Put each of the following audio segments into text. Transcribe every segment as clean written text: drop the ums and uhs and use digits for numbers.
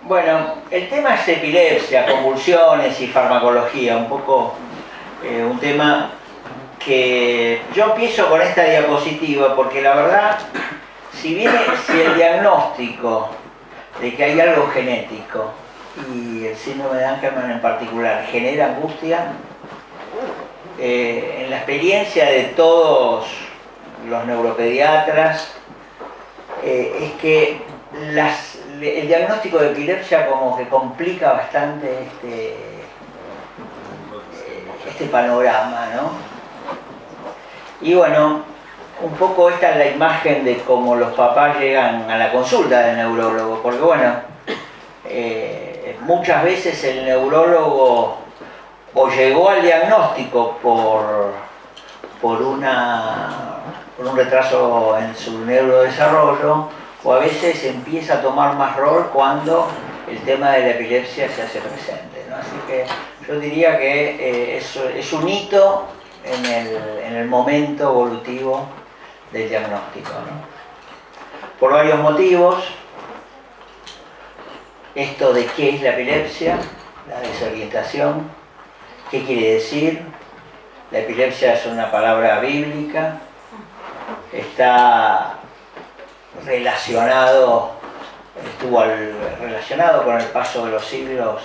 Bueno, el tema es epilepsia, convulsiones y farmacología, un poco un tema que yo empiezo con esta diapositiva porque la verdad, si el diagnóstico de que hay algo genético y el síndrome de Angelman en particular genera angustia, en la experiencia de todos los neuropediatras es que el diagnóstico de epilepsia como que complica bastante este panorama, ¿no? Y bueno, un poco esta es la imagen de cómo los papás llegan a la consulta del neurólogo, porque bueno, muchas veces el neurólogo o llegó al diagnóstico por un retraso en su neurodesarrollo, o a veces empieza a tomar más rol cuando el tema de la epilepsia se hace presente, ¿no? Así que yo diría que es un hito en el momento evolutivo del diagnóstico, ¿no? Por varios motivos. Esto de qué es la epilepsia, la desorientación, qué quiere decir. La epilepsia es una palabra bíblica, estuvo relacionado con el paso de los siglos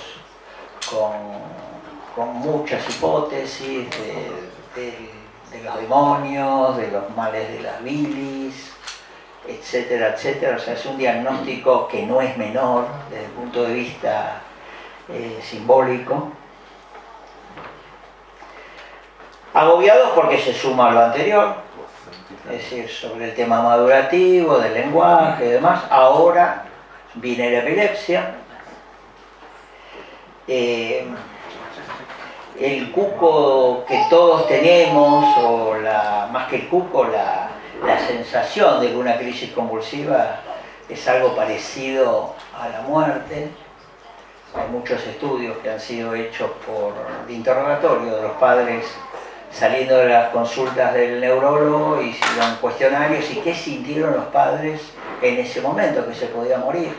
con muchas hipótesis de los demonios, de los males de las bilis, etcétera, etcétera. O sea, es un diagnóstico que no es menor desde el punto de vista simbólico. Agobiados porque se suma a lo anterior, es decir, sobre el tema madurativo, del lenguaje y demás. Ahora viene la epilepsia. El cuco que todos tenemos, o más que el cuco, la sensación de que una crisis convulsiva es algo parecido a la muerte. Hay muchos estudios que han sido hechos de interrogatorio de los padres saliendo de las consultas del neurólogo, y hicieron cuestionarios y qué sintieron los padres en ese momento, que se podía morir.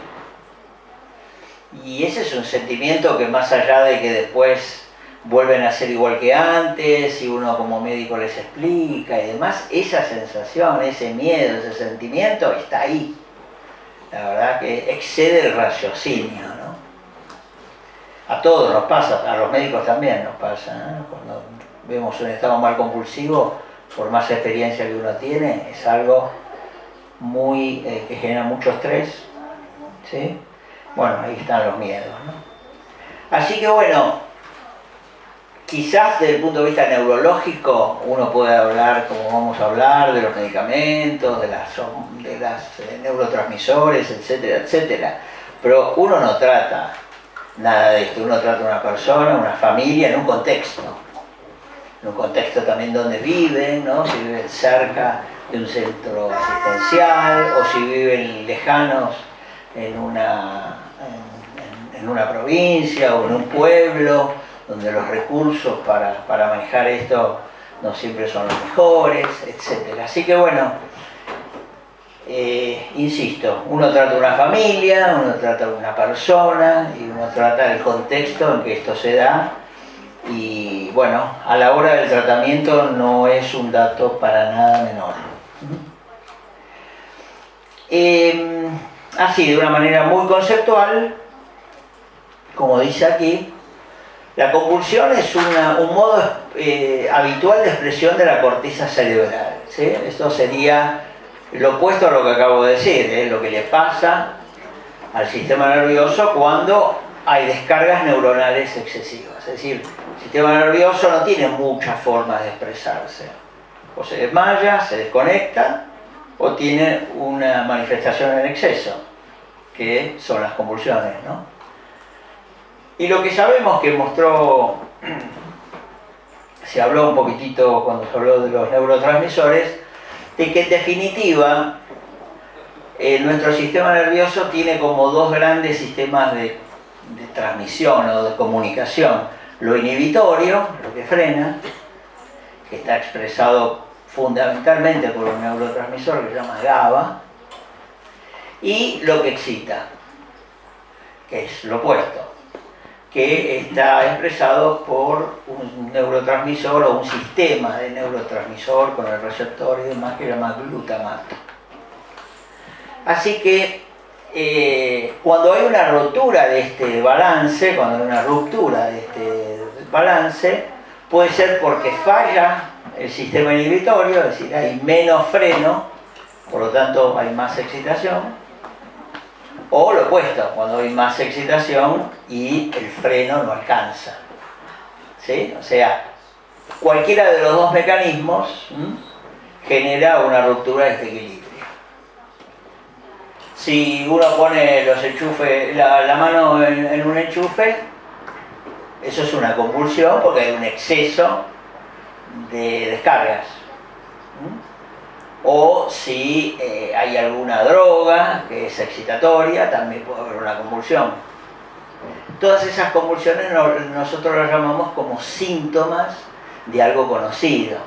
Y ese es un sentimiento que, más allá de que después vuelven a ser igual que antes y uno como médico les explica y demás, esa sensación, ese miedo, ese sentimiento está ahí. La verdad que excede el raciocinio, ¿no? A todos nos pasa, a los médicos también nos pasa, ¿no? Cuando vemos un estado mal compulsivo, por más experiencia que uno tiene, es algo muy que genera mucho estrés, ¿sí? Bueno, ahí están los miedos, ¿no? Así que bueno, quizás desde el punto de vista neurológico uno puede hablar, como vamos a hablar, de los medicamentos, de las neurotransmisores, etcétera, etcétera, pero uno no trata nada de esto. Uno trata a una persona, una familia, en un contexto también donde viven, ¿no? Si viven cerca de un centro asistencial o si viven lejanos en una provincia o en un pueblo donde los recursos para manejar esto no siempre son los mejores, etc. Así que bueno, insisto, uno trata de una familia, uno trata de una persona y uno trata del contexto en que esto se da. Y bueno, a la hora del tratamiento no es un dato para nada menor. Así, de una manera muy conceptual, como dice aquí, la convulsión es un modo habitual de expresión de la corteza cerebral, ¿sí? Esto sería lo opuesto a lo que acabo de decir, lo que le pasa al sistema nervioso cuando hay descargas neuronales excesivas. Es decir, el sistema nervioso no tiene muchas formas de expresarse. O se desmaya, se desconecta, o tiene una manifestación en exceso, que son las convulsiones, ¿no? Y lo que sabemos que se habló un poquitito cuando se habló de los neurotransmisores, de que en definitiva nuestro sistema nervioso tiene como dos grandes sistemas de transmisión o de comunicación: lo inhibitorio, lo que frena, que está expresado fundamentalmente por un neurotransmisor que se llama GABA, y lo que excita, que es lo opuesto, que está expresado por un neurotransmisor o un sistema de neurotransmisor con el receptor y demás que se llama glutamato. Así que cuando hay una rotura de este balance, puede ser porque falla el sistema inhibitorio, es decir, hay menos freno, por lo tanto hay más excitación, o lo opuesto, cuando hay más excitación y el freno no alcanza. ¿Sí? O sea, cualquiera de los dos mecanismos genera una ruptura de este equilibrio. Si uno pone los enchufes, la mano en un enchufe, eso es una convulsión porque hay un exceso de descargas. O si hay alguna droga que es excitatoria, también puede haber una convulsión. Todas esas convulsiones nosotros las llamamos como síntomas de algo conocido.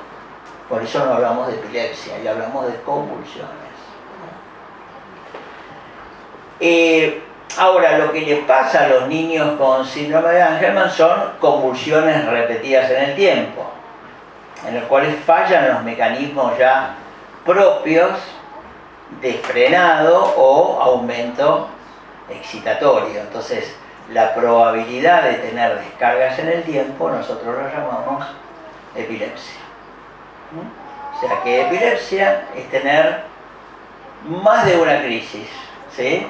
Por eso no hablamos de epilepsia, y hablamos de convulsiones. Ahora, lo que le pasa a los niños con síndrome de Angelman son convulsiones repetidas en el tiempo, en los cuales fallan los mecanismos ya propios de frenado o aumento excitatorio. Entonces, la probabilidad de tener descargas en el tiempo nosotros la llamamos epilepsia. O sea que epilepsia es tener más de una crisis, ¿sí?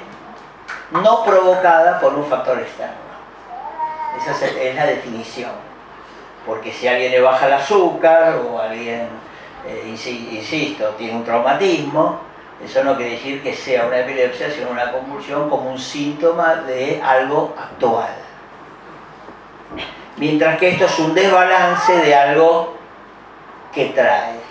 No provocada por un factor externo. Esa es la definición. Porque si a alguien le baja el azúcar o alguien, insisto, tiene un traumatismo, eso no quiere decir que sea una epilepsia, sino una convulsión como un síntoma de algo actual. Mientras que esto es un desbalance de algo que trae.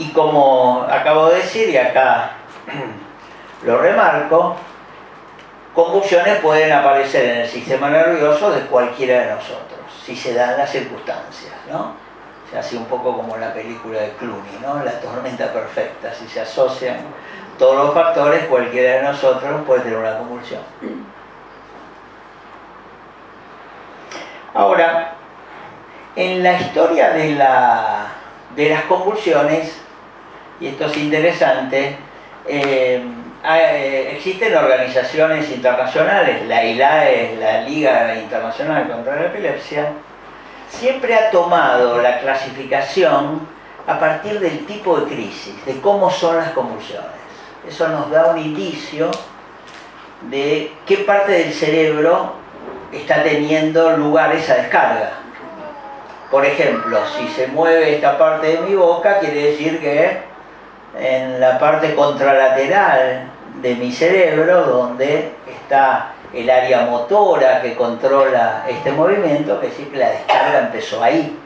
Y como acabo de decir, y acá lo remarco, convulsiones pueden aparecer en el sistema nervioso de cualquiera de nosotros, si se dan las circunstancias, ¿no? Se hace un poco como la película de Clooney, ¿no? La tormenta perfecta, si se asocian todos los factores, cualquiera de nosotros puede tener una convulsión. Ahora, en la historia de las convulsiones, y esto es interesante, existen organizaciones internacionales, la ILAE, la Liga Internacional contra la Epilepsia, siempre ha tomado la clasificación a partir del tipo de crisis, de cómo son las convulsiones. Eso nos da un indicio de qué parte del cerebro está teniendo lugar esa descarga. Por ejemplo, si se mueve esta parte de mi boca, quiere decir que en la parte contralateral de mi cerebro, donde está el área motora que controla este movimiento, que decir que la descarga empezó ahí.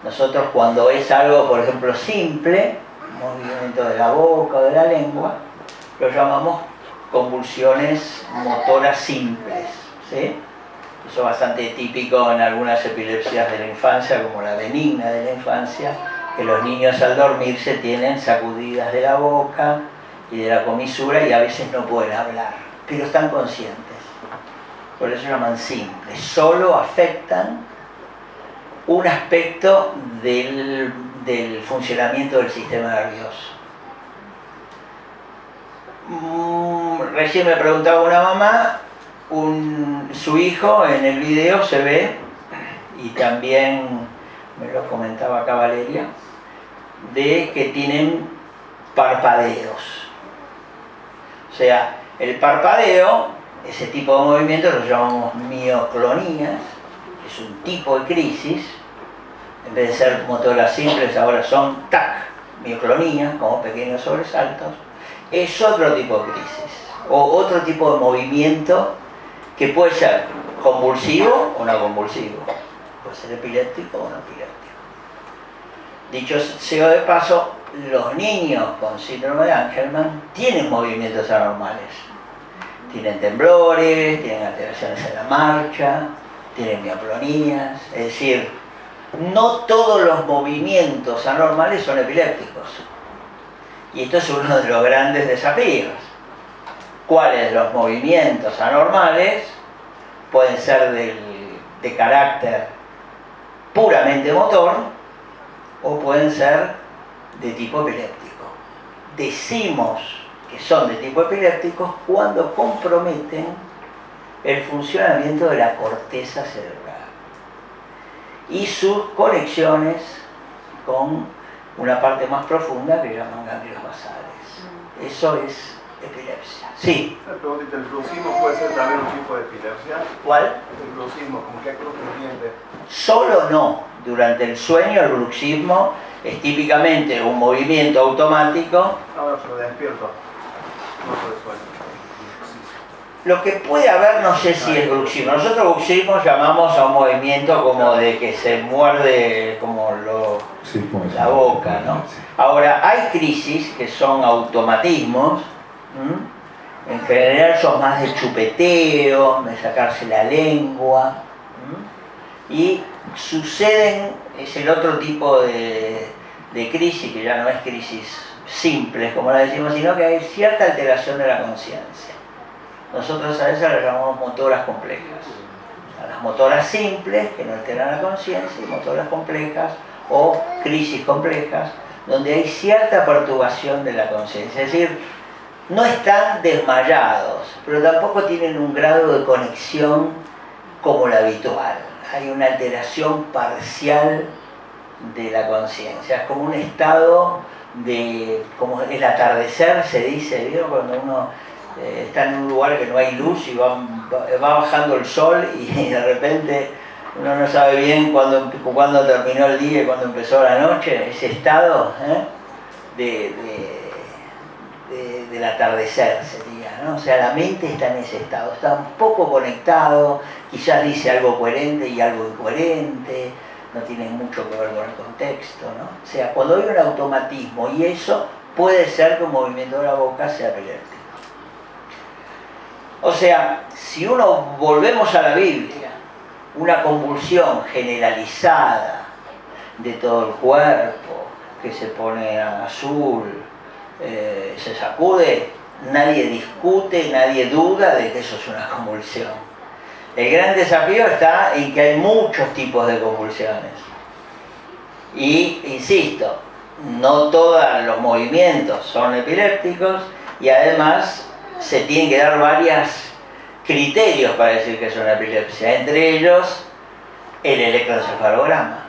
Nosotros cuando es algo, por ejemplo, simple, movimiento de la boca o de la lengua, lo llamamos convulsiones motoras simples, ¿sí? Eso es bastante típico en algunas epilepsias de la infancia, como la benigna de la infancia, que los niños al dormirse tienen sacudidas de la boca y de la comisura y a veces no pueden hablar, pero están conscientes. Por eso se llaman simples. Solo afectan un aspecto del funcionamiento del sistema nervioso. Recién me preguntaba una mamá, su hijo en el video se ve, y también me lo comentaba acá Valeria, de que tienen parpadeos. O sea, el parpadeo, ese tipo de movimiento lo llamamos mioclonías, es un tipo de crisis. En vez de ser motoras simples, ahora son TAC, mioclonías, como pequeños sobresaltos. Es otro tipo de crisis, o otro tipo de movimiento que puede ser convulsivo o no convulsivo, puede ser epiléptico o no epiléptico. Dicho sea de paso, los niños con síndrome de Angelman tienen movimientos anormales. Tienen temblores, tienen alteraciones en la marcha, tienen mioclonías, es decir, no todos los movimientos anormales son epilépticos. Y esto es uno de los grandes desafíos. ¿Cuáles de los movimientos anormales pueden ser de carácter puramente motor o pueden ser de tipo epiléptico? Decimos que son de tipo epiléptico cuando comprometen el funcionamiento de la corteza cerebral y sus conexiones con una parte más profunda que llaman ganglios basales. Eso es epilepsia. Sí. Una preguntita, ¿el bruxismo puede ser también un tipo de epilepsia? ¿Cuál? El bruxismo, ¿con qué cruz pendiente? Solo no. Durante el sueño el bruxismo es típicamente un movimiento automático. Ahora se lo despierto. No por el sueño. Lo que puede haber, no sé si es bruxismo. Nosotros bruxismo llamamos a un movimiento como de que se muerde como la boca, ¿no? Ahora, hay crisis que son automatismos. En general son más de chupeteo, de sacarse la lengua. Y suceden, es el otro tipo de crisis, que ya no es crisis simples, como la decimos, sino que hay cierta alteración de la conciencia. Nosotros a esas las llamamos motoras complejas. O sea, las motoras simples, que no alteran la conciencia, y motoras complejas o crisis complejas, donde hay cierta perturbación de la conciencia. Es decir, no están desmayados, pero tampoco tienen un grado de conexión como la habitual. Hay una alteración parcial de la conciencia. Es como un estado de, como el atardecer se dice, ¿vieron? Cuando uno está en un lugar que no hay luz y va bajando el sol y de repente uno no sabe bien cuándo terminó el día y cuándo empezó la noche. Ese estado del atardecer sería, ¿no? O sea, la mente está en ese estado, está un poco conectado, quizás dice algo coherente y algo incoherente, no tiene mucho que ver con el contexto, ¿no? O sea, cuando hay un automatismo, y eso puede ser que un movimiento de la boca sea epiléptico. O sea, si uno volvemos a la Biblia, una convulsión generalizada de todo el cuerpo, que se pone azul, se sacude, nadie discute, nadie duda de que eso es una convulsión. El gran desafío está en que hay muchos tipos de convulsiones. Y, insisto, no todos los movimientos son epilépticos y además se tienen que dar varios criterios para decir que es una epilepsia. Entre ellos, el electroencefalograma,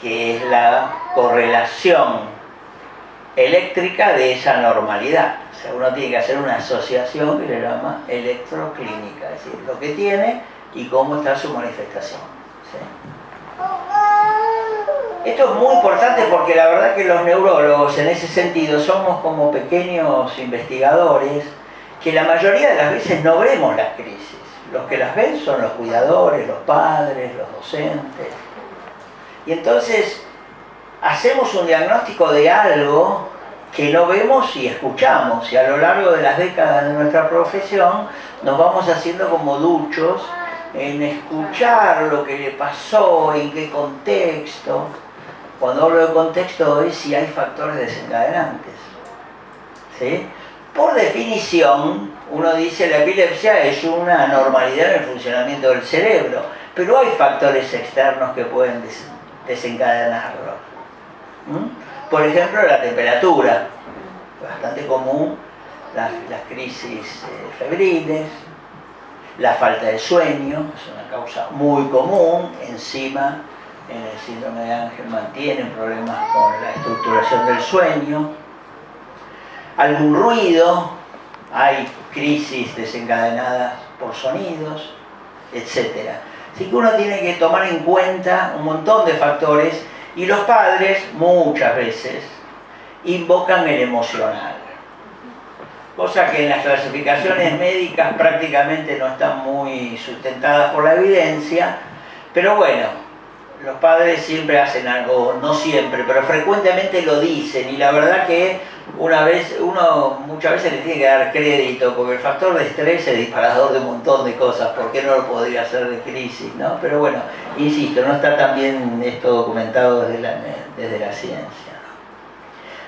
que es la correlación eléctrica de esa normalidad. O sea, uno tiene que hacer una asociación que se llama electroclínica, es decir, lo que tiene y cómo está su manifestación. ¿Sí? Esto es muy importante porque la verdad que los neurólogos en ese sentido somos como pequeños investigadores que la mayoría de las veces no vemos las crisis. Los que las ven son los cuidadores, los padres, los docentes. Y entonces hacemos un diagnóstico de algo que no vemos y escuchamos, y a lo largo de las décadas de nuestra profesión nos vamos haciendo como duchos en escuchar lo que le pasó, en qué contexto. Cuando hablo de contexto es si hay factores desencadenantes. ¿Sí? Por definición, uno dice la epilepsia es una anormalidad en el funcionamiento del cerebro, pero hay factores externos que pueden desencadenarlo. Por ejemplo, la temperatura, bastante común, las crisis febriles, la falta de sueño, es una causa muy común. Encima, en el síndrome de Angelman tienen problemas con la estructuración del sueño. Algún ruido, hay crisis desencadenadas por sonidos, etc. Así que uno tiene que tomar en cuenta un montón de factores. Y los padres muchas veces invocan el emocional, cosa que en las clasificaciones médicas prácticamente no están muy sustentadas por la evidencia, pero bueno, los padres siempre hacen algo, no siempre, pero frecuentemente lo dicen, y la verdad que uno muchas veces le tiene que dar crédito, porque el factor de estrés es disparador de un montón de cosas. ¿Por qué no lo podría hacer de crisis, no? Pero bueno, insisto, no está tan bien esto documentado desde la ciencia,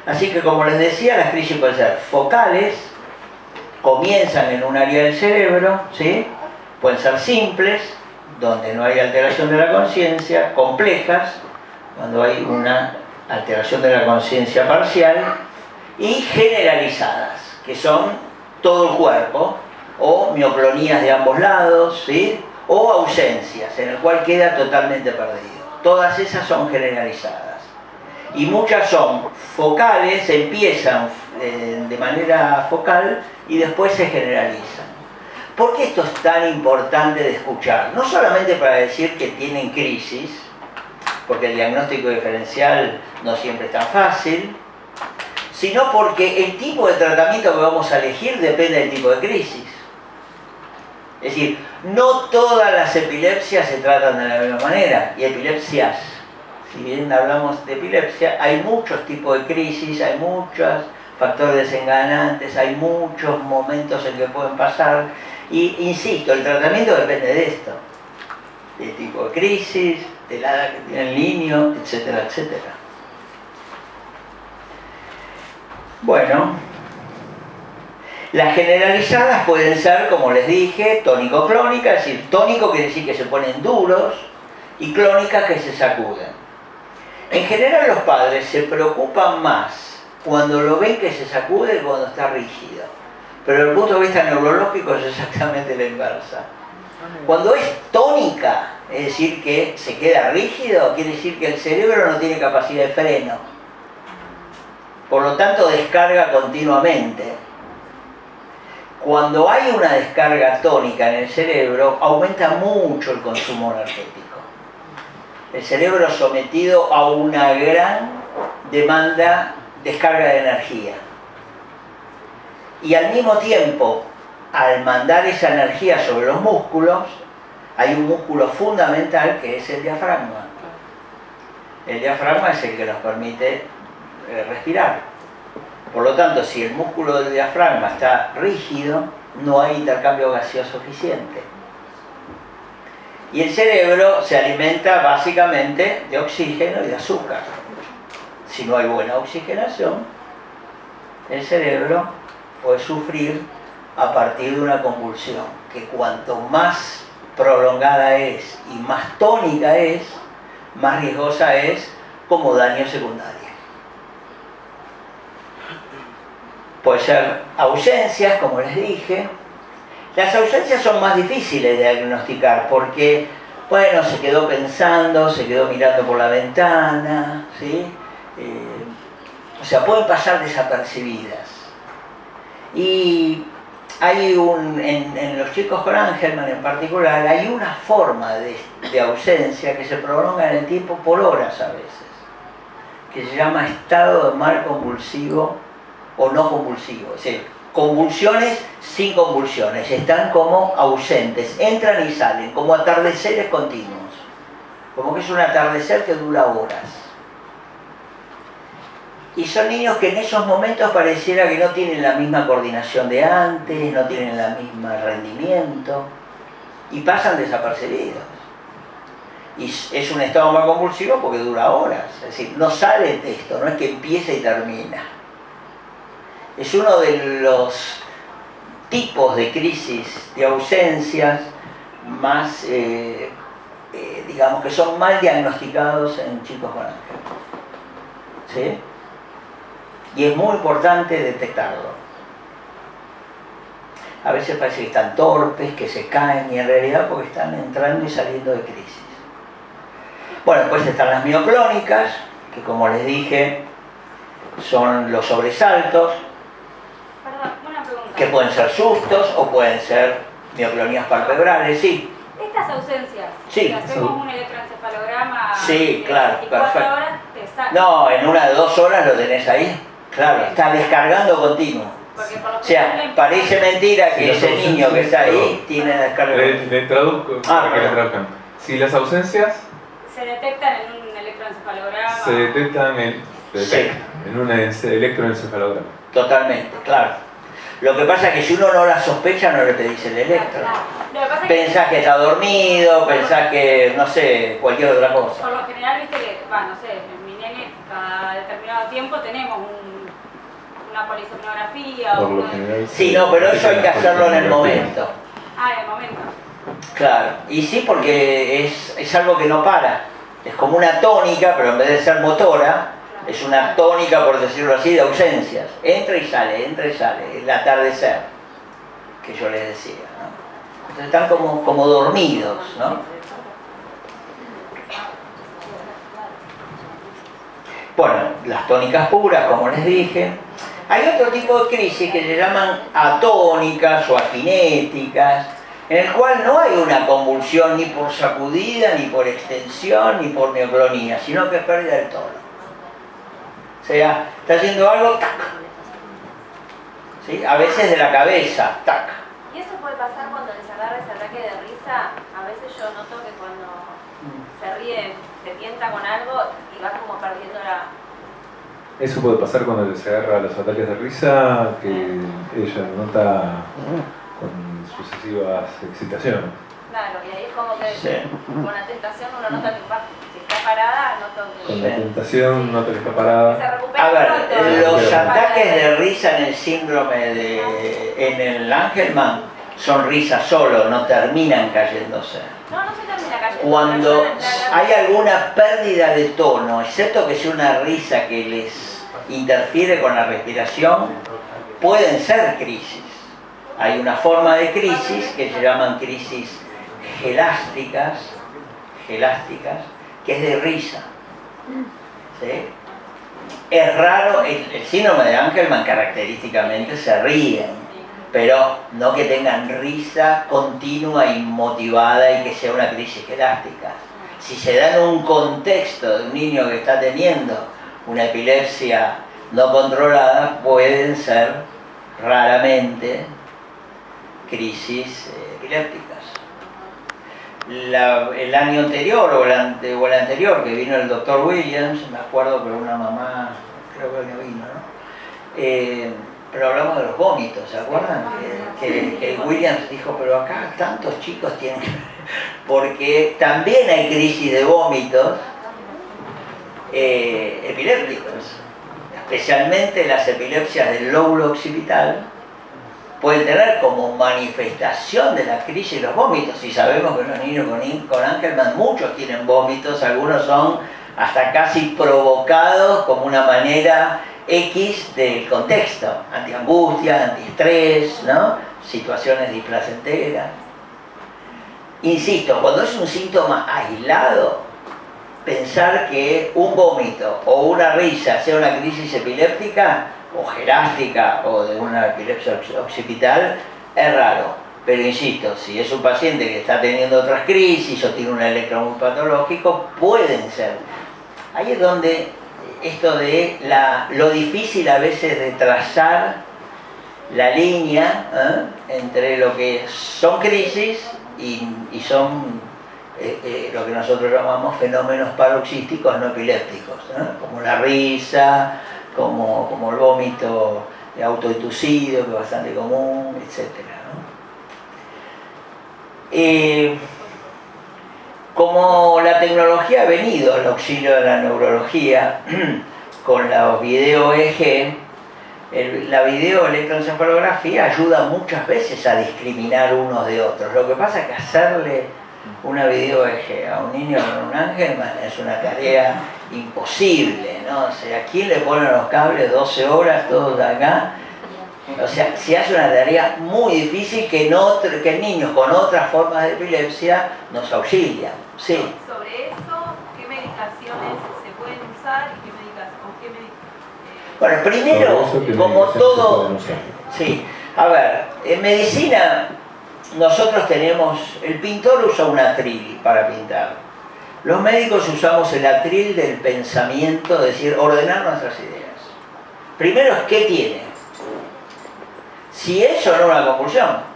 ¿no? Así que, como les decía, las crisis pueden ser focales, comienzan en un área del cerebro, ¿sí? Pueden ser simples, donde no hay alteración de la conciencia, complejas, cuando hay una alteración de la conciencia parcial, y generalizadas, que son todo el cuerpo, o mioclonías de ambos lados, ¿sí? O ausencias, en el cual queda totalmente perdido. Todas esas son generalizadas. Y muchas son focales, empiezan de manera focal y después se generalizan. ¿Por qué esto es tan importante de escuchar? No solamente para decir que tienen crisis, porque el diagnóstico diferencial no siempre es tan fácil, sino porque el tipo de tratamiento que vamos a elegir depende del tipo de crisis. Es decir, no todas las epilepsias se tratan de la misma manera, y epilepsias, si bien hablamos de epilepsia, hay muchos tipos de crisis, hay muchos factores desencadenantes, hay muchos momentos en que pueden pasar, y insisto, el tratamiento depende de esto, del tipo de crisis, de la edad que tiene el niño, etcétera, etcétera. Bueno, las generalizadas pueden ser, como les dije, tónico-clónicas, es decir, tónico quiere decir que se ponen duros, y clónicas que se sacuden. En general los padres se preocupan más cuando lo ven que se sacude que cuando está rígido. Pero desde el punto de vista neurológico es exactamente la inversa. Cuando es tónica, es decir, que se queda rígido, quiere decir que el cerebro no tiene capacidad de freno. Por lo tanto, descarga continuamente. Cuando hay una descarga tónica en el cerebro, aumenta mucho el consumo energético. El cerebro sometido a una gran descarga de energía. Y al mismo tiempo, al mandar esa energía sobre los músculos, hay un músculo fundamental que es el diafragma. El diafragma es el que nos permite respirar. Por lo tanto, si el músculo del diafragma está rígido, no hay intercambio gaseoso eficiente. Y el cerebro se alimenta básicamente de oxígeno y de azúcar. Si no hay buena oxigenación, el cerebro puede sufrir a partir de una convulsión, que cuanto más prolongada es y más tónica es, más riesgosa es como daño secundario. Puede ser ausencias, como les dije. Las ausencias son más difíciles de diagnosticar porque, bueno, se quedó pensando, se quedó mirando por la ventana, ¿sí? O sea, pueden pasar desapercibidas. Y hay en los chicos con Angelman en particular, hay una forma de ausencia que se prolonga en el tiempo por horas a veces, que se llama estado de mal convulsivo o no convulsivo. Es decir, convulsiones sin convulsiones, están como ausentes, entran y salen, como atardeceres continuos, como que es un atardecer que dura horas. Y son niños que en esos momentos pareciera que no tienen la misma coordinación de antes, no tienen el mismo rendimiento, y pasan desapercibidos. Y es un estado mal convulsivo porque dura horas, es decir, no sale de esto, no es que empieza y termina. Es uno de los tipos de crisis, de ausencias, más, digamos, que son mal diagnosticados en chicos con Angelman. ¿Sí? Y es muy importante detectarlo. A veces parece que están torpes, que se caen, y en realidad porque están entrando y saliendo de crisis. Bueno, después están las mioclónicas, que como les dije, son los sobresaltos, que pueden ser sustos o pueden ser mioclonías palpebrales, sí. Estas ausencias, sí, si hacemos un electroencefalograma sí, claro, 24 perfecto. horas, te saca. No, en una de 2 horas lo tenés ahí. Claro, está descargando continuo. O sea, parece mentira que ese niño que está ahí tiene descarga. Le traduzco para que le traduzcan. Si las ausencias Se detectan en un electroencefalograma. Se detectan en un electroencefalograma. Totalmente, claro. Lo que pasa es que si uno no la sospecha, no le pedís el electro. Claro. Lo que pasa es Pensás que está dormido, pensás que, no sé, cualquier otra cosa. por lo general, viste que, no sé, en mi nene cada determinado tiempo tenemos una polisomnografía Por o lo general. Sí, no, pero eso hay que hacerlo en el momento. en el momento. Claro, y sí, porque es algo que no para. Es como una tónica, pero en vez de ser motora, es una tónica, por decirlo así, de ausencias. Entra y sale, el atardecer, que yo les decía, ¿no? Entonces están como dormidos, ¿no? Bueno, las tónicas puras, como les dije. Hay otro tipo de crisis que se llaman atónicas o acinéticas, en el cual no hay una convulsión ni por sacudida, ni por extensión, ni por neoclonía, sino que es pérdida del tono. O sea, está haciendo algo, tac. ¿Sí? A veces de la cabeza, tac. ¿Y eso puede pasar cuando les agarra ese ataque de risa? A veces yo noto que cuando se ríe, se tienta con algo y vas como perdiendo la... Eso puede pasar cuando les agarra los ataques de risa, que ella nota con sucesivas excitaciones. Claro, y ahí es como que Sí. con la tentación uno nota que si está parada, noto que Con la tentación nota que está parada. se recupera A ver, pronto. los ataques de risa en el síndrome en el Angelman son risas solo, no terminan cayéndose. No se termina cayendo. Cuando pero yo hay alguna pérdida de tono, excepto que sea una risa que les interfiere con la respiración, pueden ser crisis. Hay una forma de crisis que se llaman crisis gelásticas, que es de risa. ¿Sí? Es raro, el síndrome de Angelman característicamente se ríen, pero no que tengan risa continua, inmotivada y que sea una crisis gelástica. Si se da en un contexto de un niño que está teniendo una epilepsia no controlada, pueden ser raramente crisis epilépticas. El año anterior o el anterior que vino el doctor Williams, me acuerdo que una mamá, creo que no vino, ¿no? Pero hablamos de los vómitos, ¿se acuerdan? Que Williams dijo, pero acá tantos chicos tienen... Porque también hay crisis de vómitos epilépticos, especialmente las epilepsias del lóbulo occipital, pueden tener como manifestación de la crisis los vómitos. Y sabemos que los niños con Angelman, muchos tienen vómitos, algunos son hasta casi provocados como una manera X del contexto, antiangustia, antiestrés, ¿no? Situaciones displacenteras. Insisto, cuando es un síntoma aislado, pensar que un vómito o una risa sea una crisis epiléptica o gelástica o de una epilepsia occipital es raro. Pero insisto, si es un paciente que está teniendo otras crisis o tiene un electro muy patológico, pueden ser. Ahí es donde esto de lo difícil a veces de trazar la línea entre lo que son crisis y son lo que nosotros llamamos fenómenos paroxísticos no epilépticos, como la risa, como el vómito autoinducido, que es bastante común, etc. Como la tecnología ha venido al auxilio de la neurología con los video EEG, la videoelectroencefalografía ayuda muchas veces a discriminar unos de otros. Lo que pasa es que hacerle una video EEG a un niño con un Angelman es una tarea imposible, ¿no? O sea, ¿quién le pone los cables 12 horas todos acá? O sea, se hace una tarea muy difícil que niños con otras formas de epilepsia nos auxilian. Sí. Sobre eso, ¿qué medicaciones se pueden usar y Bueno, primero, como todo... Sí, a ver, en medicina nosotros tenemos... El pintor usa un atril para pintar. Los médicos usamos el atril del pensamiento, es decir, ordenar nuestras ideas. Primero es qué tiene. Si es o no una convulsión.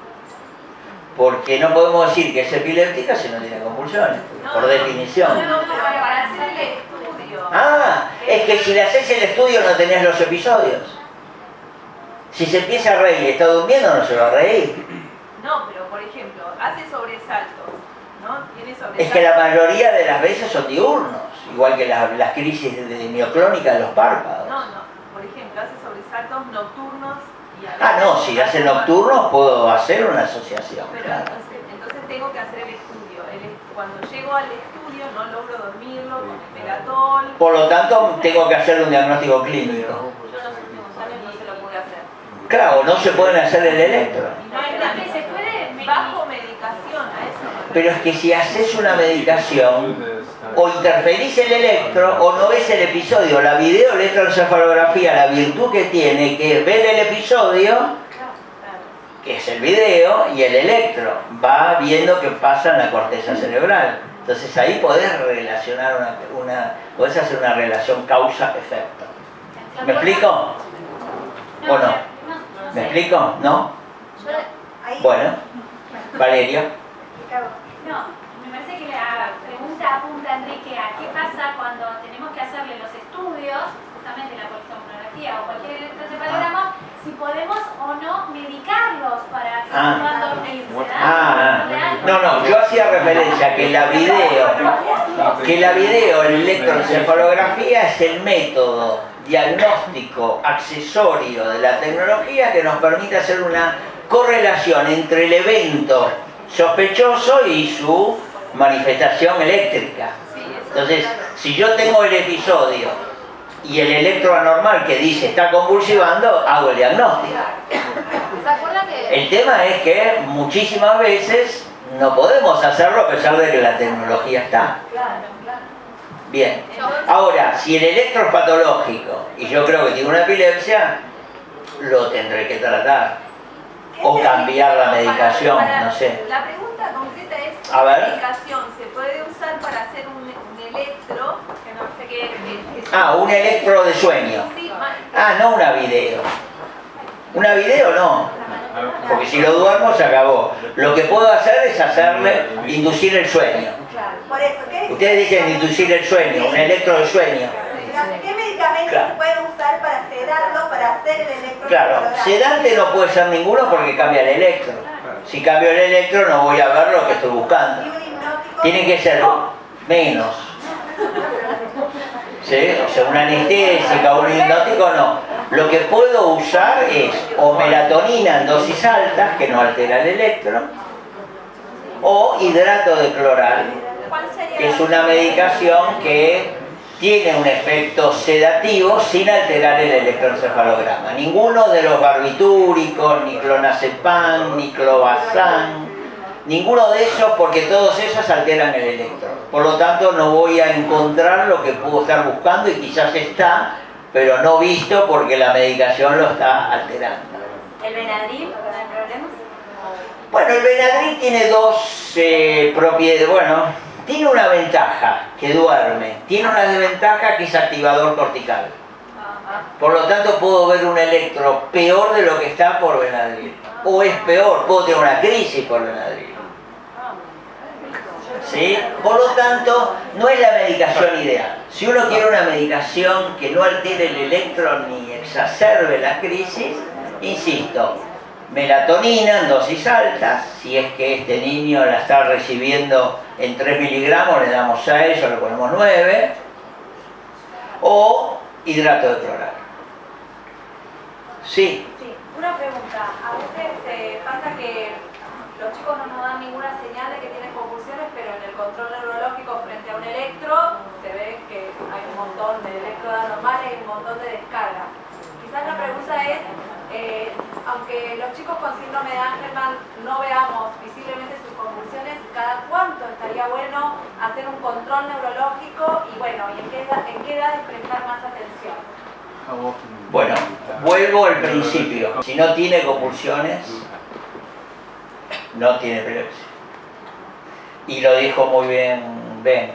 Porque no podemos decir que es epiléptica si no tiene convulsiones, por definición. No, para hacer el estudio. Ah, es que si le haces el estudio no tenés los episodios. Si se empieza a reír y está durmiendo, no se va a reír. No, pero por ejemplo, hace sobresaltos, ¿no? Tiene sobresaltos. Es que la mayoría de las veces son diurnos, igual que las crisis de mioclónica de los párpados. No, por ejemplo, hace sobresaltos nocturnos y a veces... Ah, no, si hace nocturnos puedo hacer una asociación, Pero claro. entonces tengo que hacer el estudio. Cuando llego al estudio no logro dormirlo con el Megatol. Por lo tanto, tengo que hacer un diagnóstico clínico. Yo los últimos años no se lo pude hacer. Claro, no se pueden hacer el electro. No es nada. Se puede Bajo medicación, a eso me Pero es que si haces una medicación, o interferís el electro o no ves el episodio. La videoelectroencefalografía, la virtud que tiene, que es ver el episodio, que es el video, y el electro va viendo qué pasa en la corteza cerebral. Entonces ahí podés relacionar podés hacer una relación causa-efecto. ¿Me explico? ¿O no? ¿Me explico? ¿No? Bueno, Valerio. No, me parece que la pregunta apunta, Enrique, a qué pasa cuando tenemos que hacerle los estudios, justamente la polissomnografía o cualquier electroencefalograma, si podemos o no medicarlos para que puedan dormir. No, yo hacía referencia a que la videoelectroencefalografía es el método diagnóstico accesorio de la tecnología que nos permite hacer una correlación entre el evento sospechoso y su manifestación eléctrica. Entonces, si yo tengo el episodio y el electro anormal que dice está convulsivando, hago el diagnóstico. El tema es que muchísimas veces no podemos hacerlo a pesar de que la tecnología está. Bien. Ahora, si el electro es patológico y yo creo que tiene una epilepsia, lo tendré que tratar. O cambiar la medicación, no sé. La pregunta concreta es, A ver. ¿qué medicación se puede usar para hacer un electro? Que no sé qué... Un electro de sueño. Sí, No una video. Una video no. Porque si lo duermo se acabó. Lo que puedo hacer es inducir el sueño. Por eso, Ustedes dicen inducir el sueño, un electro de sueño. ¿Qué medicamentos se pueden usar para sedarlo, para hacer el electro? Claro, sedante no puede ser ninguno porque cambia el electro. Si cambio el electro no voy a ver lo que estoy buscando. ¿Y un hipnótico? Tiene que ser menos. ¿Sí? O sea, una anestésica o un hipnótico no. Lo que puedo usar es o melatonina en dosis altas, que no altera el electro, o hidrato de cloral, que es una medicación que tiene un efecto sedativo sin alterar el electroencefalograma. Ninguno de los barbitúricos, ni clonazepam, ni clobazam, ninguno de esos, porque todos esos alteran el electro. Por lo tanto, no voy a encontrar lo que puedo estar buscando y quizás está, pero no visto porque la medicación lo está alterando. ¿El Benadryl? ¿No hay problemas? Bueno, el Benadryl tiene dos propiedades. Bueno, tiene una ventaja, que duerme. Tiene una desventaja, que es activador cortical. Por lo tanto, puedo ver un electro peor de lo que está por Benadryl. O es peor, puedo tener una crisis por Benadryl. ¿Sí? Por lo tanto, no es la medicación ideal. Si uno quiere una medicación que no altere el electro ni exacerbe la crisis, insisto, melatonina en dosis altas, si es que este niño la está recibiendo en 3 miligramos, le damos 6 o le ponemos 9, o hidrato de cloral. Sí. Sí, una pregunta. A veces pasa que los chicos no nos dan ninguna señal de que tienen convulsiones, pero en el control neurológico frente a un electro se ve que hay un montón de electrodas normales y un montón de descargas. Quizás la pregunta es, aunque los chicos con síndrome de Angelman no veamos visiblemente sus convulsiones, ¿cada cuánto estaría bueno hacer un control neurológico y bueno, ¿y en qué edades prestar más atención? Bueno, vuelvo al principio. Si no tiene convulsiones, no tiene epilepsia. Y lo dijo muy bien Ben.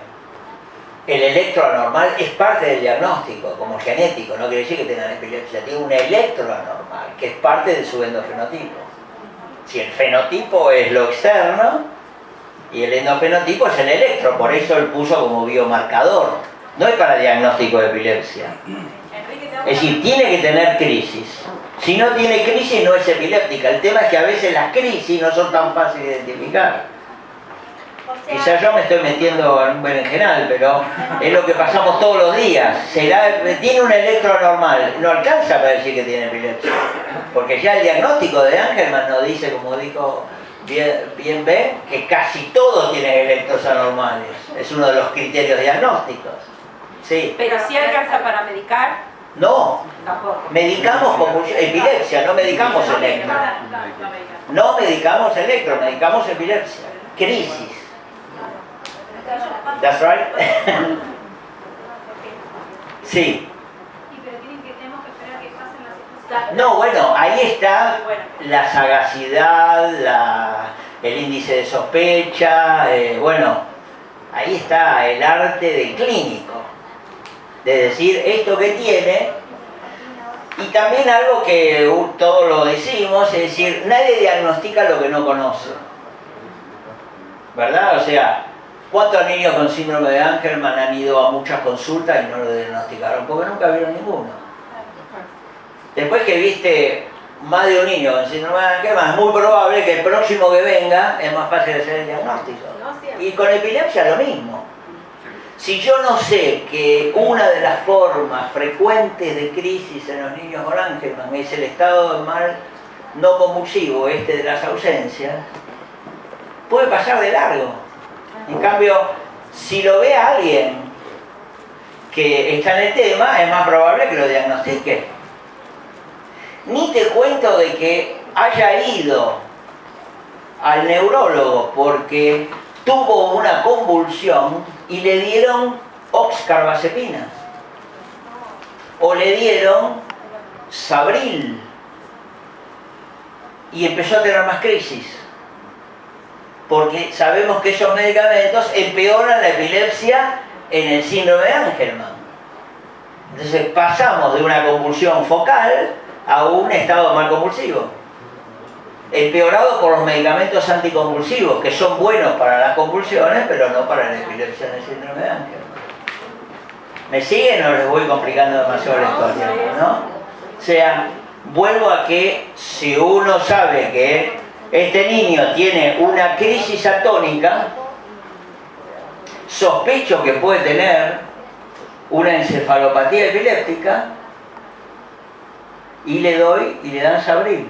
El electro anormal es parte del diagnóstico, como genético, no quiere decir que tengan epilepsia, tiene un electro anormal, que es parte de su endofenotipo. Si el fenotipo es lo externo y el endofenotipo es el electro, por eso él puso como biomarcador. No es para diagnóstico de epilepsia. Es decir, tiene que tener crisis. Si no tiene crisis no es epiléptica. El tema es que a veces las crisis no son tan fáciles de identificar. Quizás yo me estoy metiendo en un berenjenal, pero es lo que pasamos todos los días. Tiene un electro anormal, no alcanza para decir que tiene epilepsia. Porque ya el diagnóstico de Angelman nos dice, como dijo bien B, que casi todos tienen electros anormales. Es uno de los criterios diagnósticos. Sí. Pero si alcanza para medicar, No, tampoco. medicamos como epilepsia, no medicamos electro. No medicamos electro, medicamos epilepsia. Crisis. That's right. Sí. Pero tenemos que esperar que pasen las circunstancias. No, bueno, ahí está la sagacidad, el índice de sospecha, bueno, ahí está el arte del clínico, de decir esto que tiene, y también algo que todos lo decimos, es decir, nadie diagnostica lo que no conoce, ¿verdad? O sea, ¿cuántos niños con síndrome de Angelman han ido a muchas consultas y no lo diagnosticaron? Porque nunca vieron ninguno. Después que viste más de un niño con síndrome de Angelman, es muy probable que el próximo que venga es más fácil de hacer el diagnóstico. Y con epilepsia lo mismo. Si yo no sé que una de las formas frecuentes de crisis en los niños con Angelman es el estado de mal no convulsivo, de las ausencias, puede pasar de largo. En cambio, si lo ve a alguien que está en el tema, es más probable que lo diagnostique. Ni te cuento de que haya ido al neurólogo porque tuvo una convulsión y le dieron oxcarbazepina o le dieron Sabril y empezó a tener más crisis, porque sabemos que esos medicamentos empeoran la epilepsia en el síndrome de Angelman. Entonces pasamos de una convulsión focal a un estado mal convulsivo, empeorado por los medicamentos anticonvulsivos, que son buenos para las convulsiones, pero no para la epilepsia en el síndrome de Angelman. ¿Me siguen o les voy complicando demasiado la historia? ¿No? O sea, vuelvo a que si uno sabe que este niño tiene una crisis atónica, sospecho que puede tener una encefalopatía epiléptica y le dan Sabril,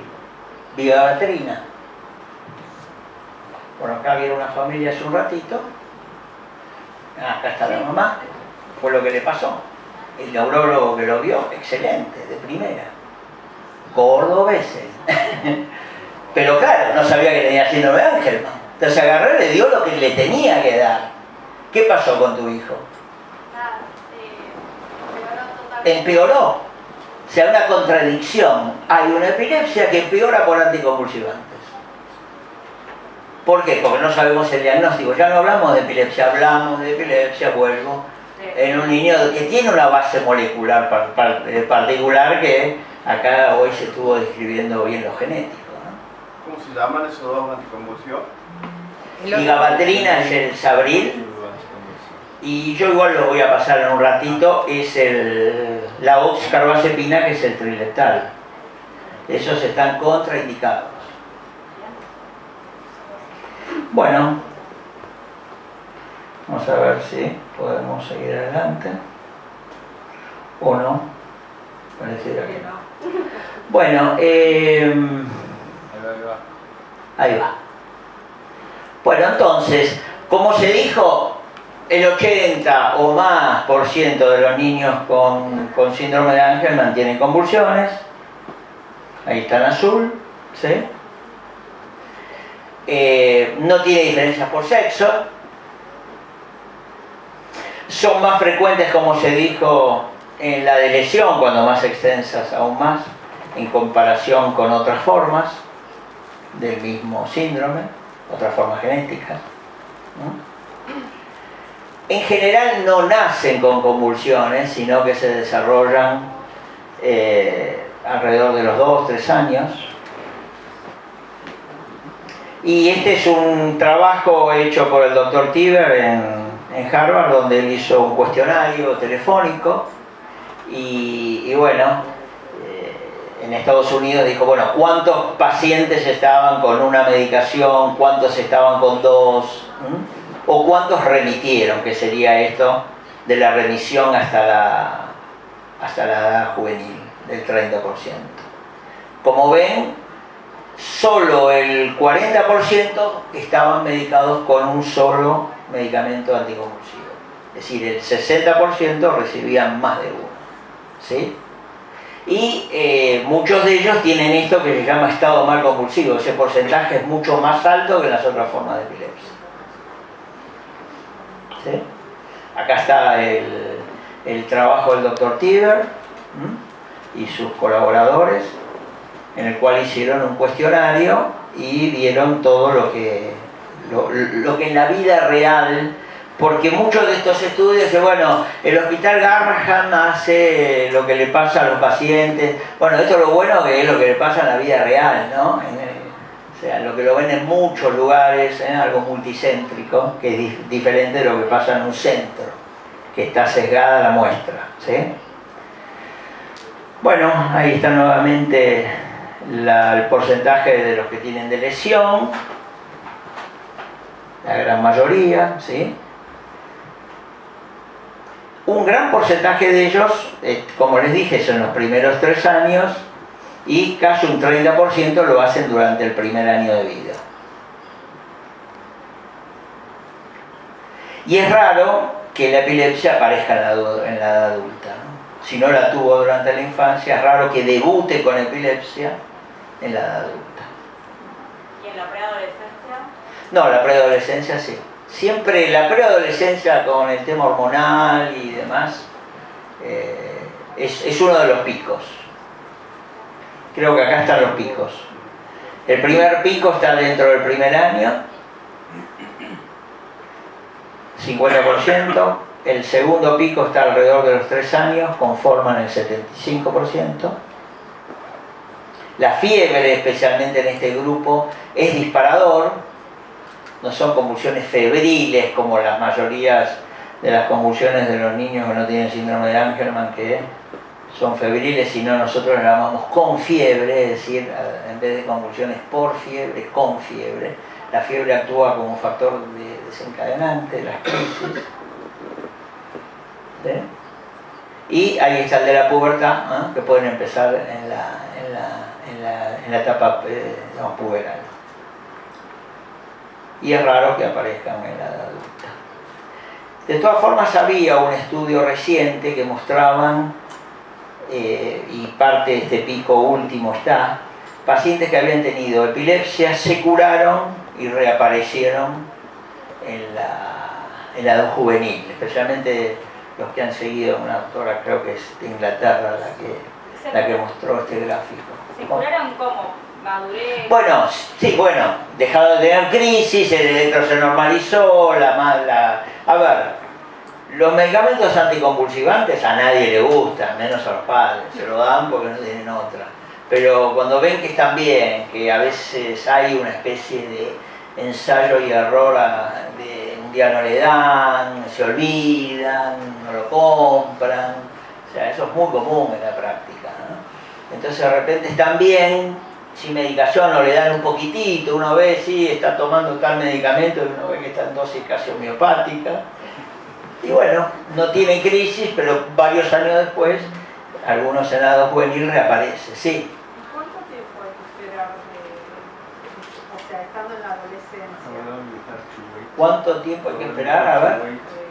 vigabatrina. Bueno, acá había una familia hace un ratito, acá está la mamá, fue lo que le pasó. El neurólogo que lo vio, excelente, de primera, cordobeses. Pero claro, no sabía que tenía síndrome de Angelman. Entonces agarró y le dio lo que le tenía que dar. ¿Qué pasó con tu hijo? Empeoró. O sea, una contradicción. Hay una epilepsia que empeora por anticonvulsivantes. ¿Por qué? Porque no sabemos el diagnóstico. Ya no hablamos de epilepsia, hablamos de epilepsia, vuelvo, en un niño que tiene una base molecular particular que acá hoy se estuvo describiendo bien lo genético. ¿Cómo se llaman esos dos anticonvulsivos? Vigabatrina es el Sabril, y yo igual lo voy a pasar en un ratito, es la oxcarbazepina, que es el trileptal. Esos están contraindicados. Bueno, vamos a ver si podemos seguir adelante o no. Pareciera que no. Bueno, ahí va. Bueno, entonces, como se dijo, el 80 o más % de los niños con síndrome de Angelman tienen convulsiones. Ahí está en azul, ¿sí? No tiene diferencias por sexo. Son más frecuentes, como se dijo, en la de lesión, cuando más extensas aún más, en comparación con otras formas del mismo síndrome, otras formas genéticas, ¿no? En general no nacen con convulsiones, sino que se desarrollan alrededor de los 2 o 3 años. Y este es un trabajo hecho por el Dr. Tiber en Harvard, donde él hizo un cuestionario telefónico y bueno, en Estados Unidos dijo, bueno, ¿cuántos pacientes estaban con una medicación? ¿Cuántos estaban con dos? ¿O cuántos remitieron? Que sería esto de la remisión hasta la edad juvenil, del 30%. Como ven, solo el 40% estaban medicados con un solo medicamento anticonvulsivo. Es decir, el 60% recibían más de uno. ¿Sí? Y muchos de ellos tienen esto que se llama estado mal convulsivo. Ese porcentaje es mucho más alto que en las otras formas de epilepsia. ¿Sí? Acá está el trabajo del Dr. Tiber y sus colaboradores, en el cual hicieron un cuestionario y vieron todo lo que en la vida real, porque muchos de estos estudios dicen, bueno, el hospital Garrahan hace lo que le pasa a los pacientes. Bueno, esto es lo bueno, que es lo que le pasa en la vida real, ¿no? O sea, lo que lo ven en muchos lugares, algo multicéntrico, que es diferente de lo que pasa en un centro, que está sesgada la muestra, ¿sí? Bueno, ahí está nuevamente el porcentaje de los que tienen de lesión, la gran mayoría, ¿sí? Un gran porcentaje de ellos, como les dije, son los primeros 3 años y casi un 30% lo hacen durante el primer año de vida. Y es raro que la epilepsia aparezca en la edad adulta, ¿no? Si no la tuvo durante la infancia, es raro que debute con epilepsia en la edad adulta. ¿Y en la preadolescencia? No, la preadolescencia sí. Siempre la preadolescencia con el tema hormonal y demás es uno de los picos. Creo que acá están los picos. El primer pico está dentro del primer año, 50%. El segundo pico está alrededor de los 3 años, conforman el 75%. La fiebre, especialmente en este grupo, es disparador. No son convulsiones febriles como las mayorías de las convulsiones de los niños que no tienen síndrome de Angelman, que son febriles, sino nosotros le llamamos con fiebre, es decir, en vez de convulsiones por fiebre, con fiebre. La fiebre actúa como un factor desencadenante de las crisis. ¿Sí? Y ahí está el de la pubertad, ¿eh? Que pueden empezar en la etapa puberal. Y es raro que aparezcan en la edad adulta. De todas formas, había un estudio reciente que mostraban, y parte de este pico último está, pacientes que habían tenido epilepsia se curaron y reaparecieron en la edad juvenil, especialmente los que han seguido, una doctora, creo que es de Inglaterra la que mostró este gráfico. ¿Se curaron cómo? ¿Madurez? Bueno, sí, bueno, dejaron de tener crisis, el electro se normalizó, a ver, los medicamentos anticonvulsivantes a nadie le gustan, menos a los padres, se lo dan porque no tienen otra. Pero cuando ven que están bien, que a veces hay una especie de ensayo y error, de un día no le dan, se olvidan, no lo compran, o sea, eso es muy común en la práctica, ¿no? Entonces de repente están bien, sin medicación, no le dan un poquitito, uno ve, sí, está tomando tal medicamento, y uno ve que está en dosis casi homeopática, y bueno, no tienen crisis, pero varios años después, algunos en la edad juvenil reaparece, sí. ¿Cuánto tiempo hay que esperar o sea, estando en la adolescencia? ¿Cuánto tiempo hay que esperar, a ver,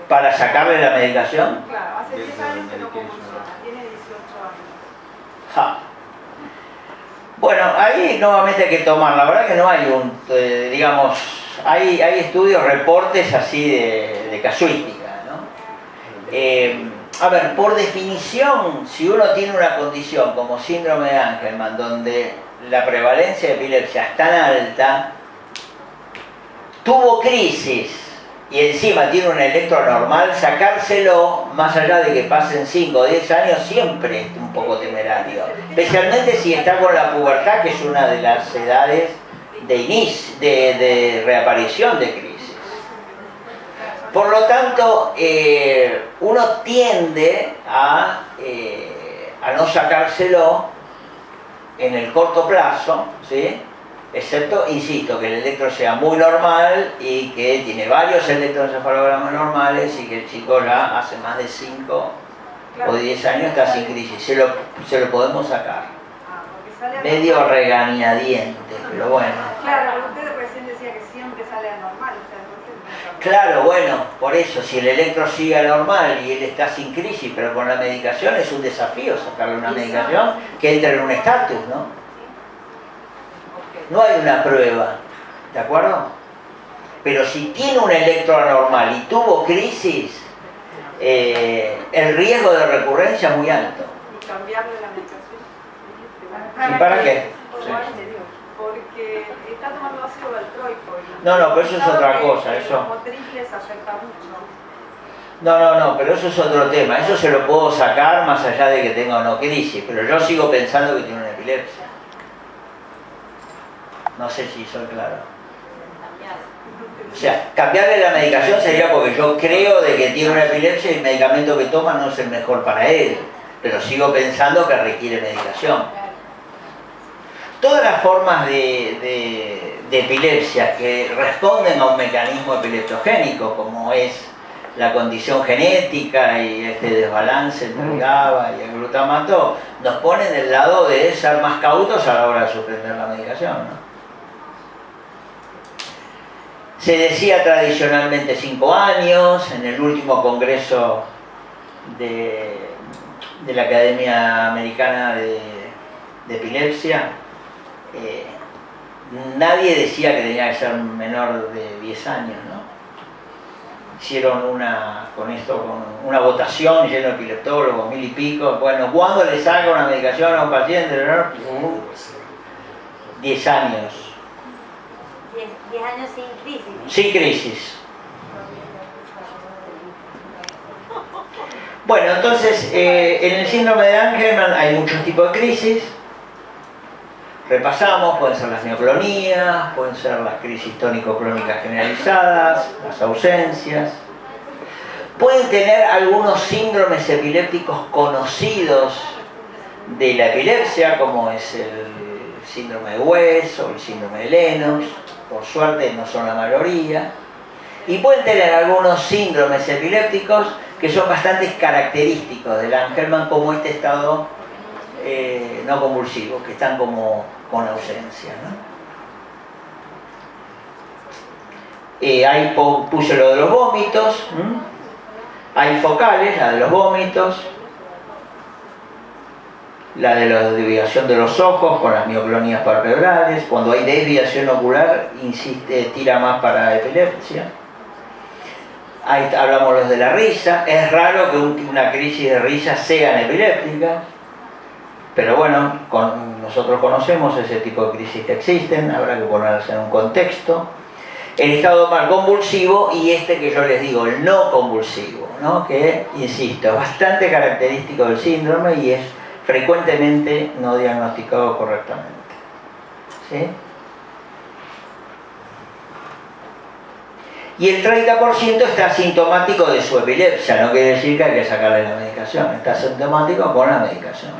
para sacarle la medicación? Claro, hace 10 años que no convulsiona, tiene 18 años. Ja. Bueno, ahí nuevamente hay que tomar, la verdad que no hay digamos, hay estudios, reportes así de casuística, ¿no? A ver, por definición, si uno tiene una condición como síndrome de Angelman, donde la prevalencia de epilepsia es tan alta, tuvo crisis y encima tiene un electro normal, sacárselo, más allá de que pasen 5 o 10 años, siempre es un poco temerario. Especialmente si está con la pubertad, que es una de las edades de reaparición de crisis. Por lo tanto, uno tiende a no sacárselo en el corto plazo, ¿sí? Excepto, insisto, que el electro sea muy normal y que tiene varios electroencefalogramas normales y que el chico ya hace más de 5 o 10 años está sin crisis. Se lo podemos sacar. Medio regañadiente, pero bueno. Claro, pero usted recién decía que siempre sale anormal, o sea, entonces... Claro, bueno, por eso, si el electro sigue normal y él está sin crisis, pero con la medicación es un desafío sacarle una medicación que entre en un estatus, ¿no? No hay una prueba, ¿de acuerdo? Pero si tiene un electro anormal y tuvo crisis, el riesgo de recurrencia es muy alto. Y cambiarle la medicación. ¿Y para qué? Porque está tomando ácido valproico. No, pero eso es otra cosa, eso. Como triples afecta mucho. No, pero eso es otro tema. Eso se lo puedo sacar más allá de que tenga o no crisis, pero yo sigo pensando que tiene una epilepsia. No sé si soy claro. O sea, cambiarle la medicación sería porque yo creo de que tiene una epilepsia y el medicamento que toma no es el mejor para él, pero sigo pensando que requiere medicación. Todas las formas de epilepsia que responden a un mecanismo epileptogénico, como es la condición genética y este desbalance entre el GABA y el glutamato, nos ponen del lado de ser más cautos a la hora de suspender la medicación, ¿no? Se decía tradicionalmente 5 años. En el último congreso de la Academia Americana de Epilepsia, nadie decía que tenía que ser menor de 10 años, ¿no? Hicieron una votación lleno de epileptólogos, 1000 y pico. Bueno, ¿cuándo le saca una medicación a un paciente? 10 años. 10 años sin crisis. Sin crisis. Bueno, entonces, en el síndrome de Angelman hay muchos tipos de crisis. Repasamos, pueden ser las neoclonías, pueden ser las crisis tónico-clónicas generalizadas, las ausencias. Pueden tener algunos síndromes epilépticos conocidos de la epilepsia, como es el síndrome de West o el síndrome de Lennox. Por suerte no son la mayoría. Y pueden tener algunos síndromes epilépticos que son bastante característicos del Angelman, como este estado no convulsivo, que están como con ausencia, ¿no? Ahí puse lo de los vómitos. Hay focales, la de los vómitos, la de la desviación de los ojos con las mioclonías palpebrales. Cuando hay desviación ocular, tira más para epilepsia. Ahí hablamos los de la risa. Es raro que una crisis de risa sea epiléptica, pero bueno, nosotros conocemos ese tipo de crisis que existen, habrá que ponerlas en un contexto. El estado mal convulsivo y este que yo les digo, el no convulsivo, ¿no? Que, insisto, es bastante característico del síndrome y es frecuentemente no diagnosticado correctamente. ¿Sí? Y el 30% está asintomático de su epilepsia, no quiere decir que hay que sacarle la medicación, está asintomático con la medicación.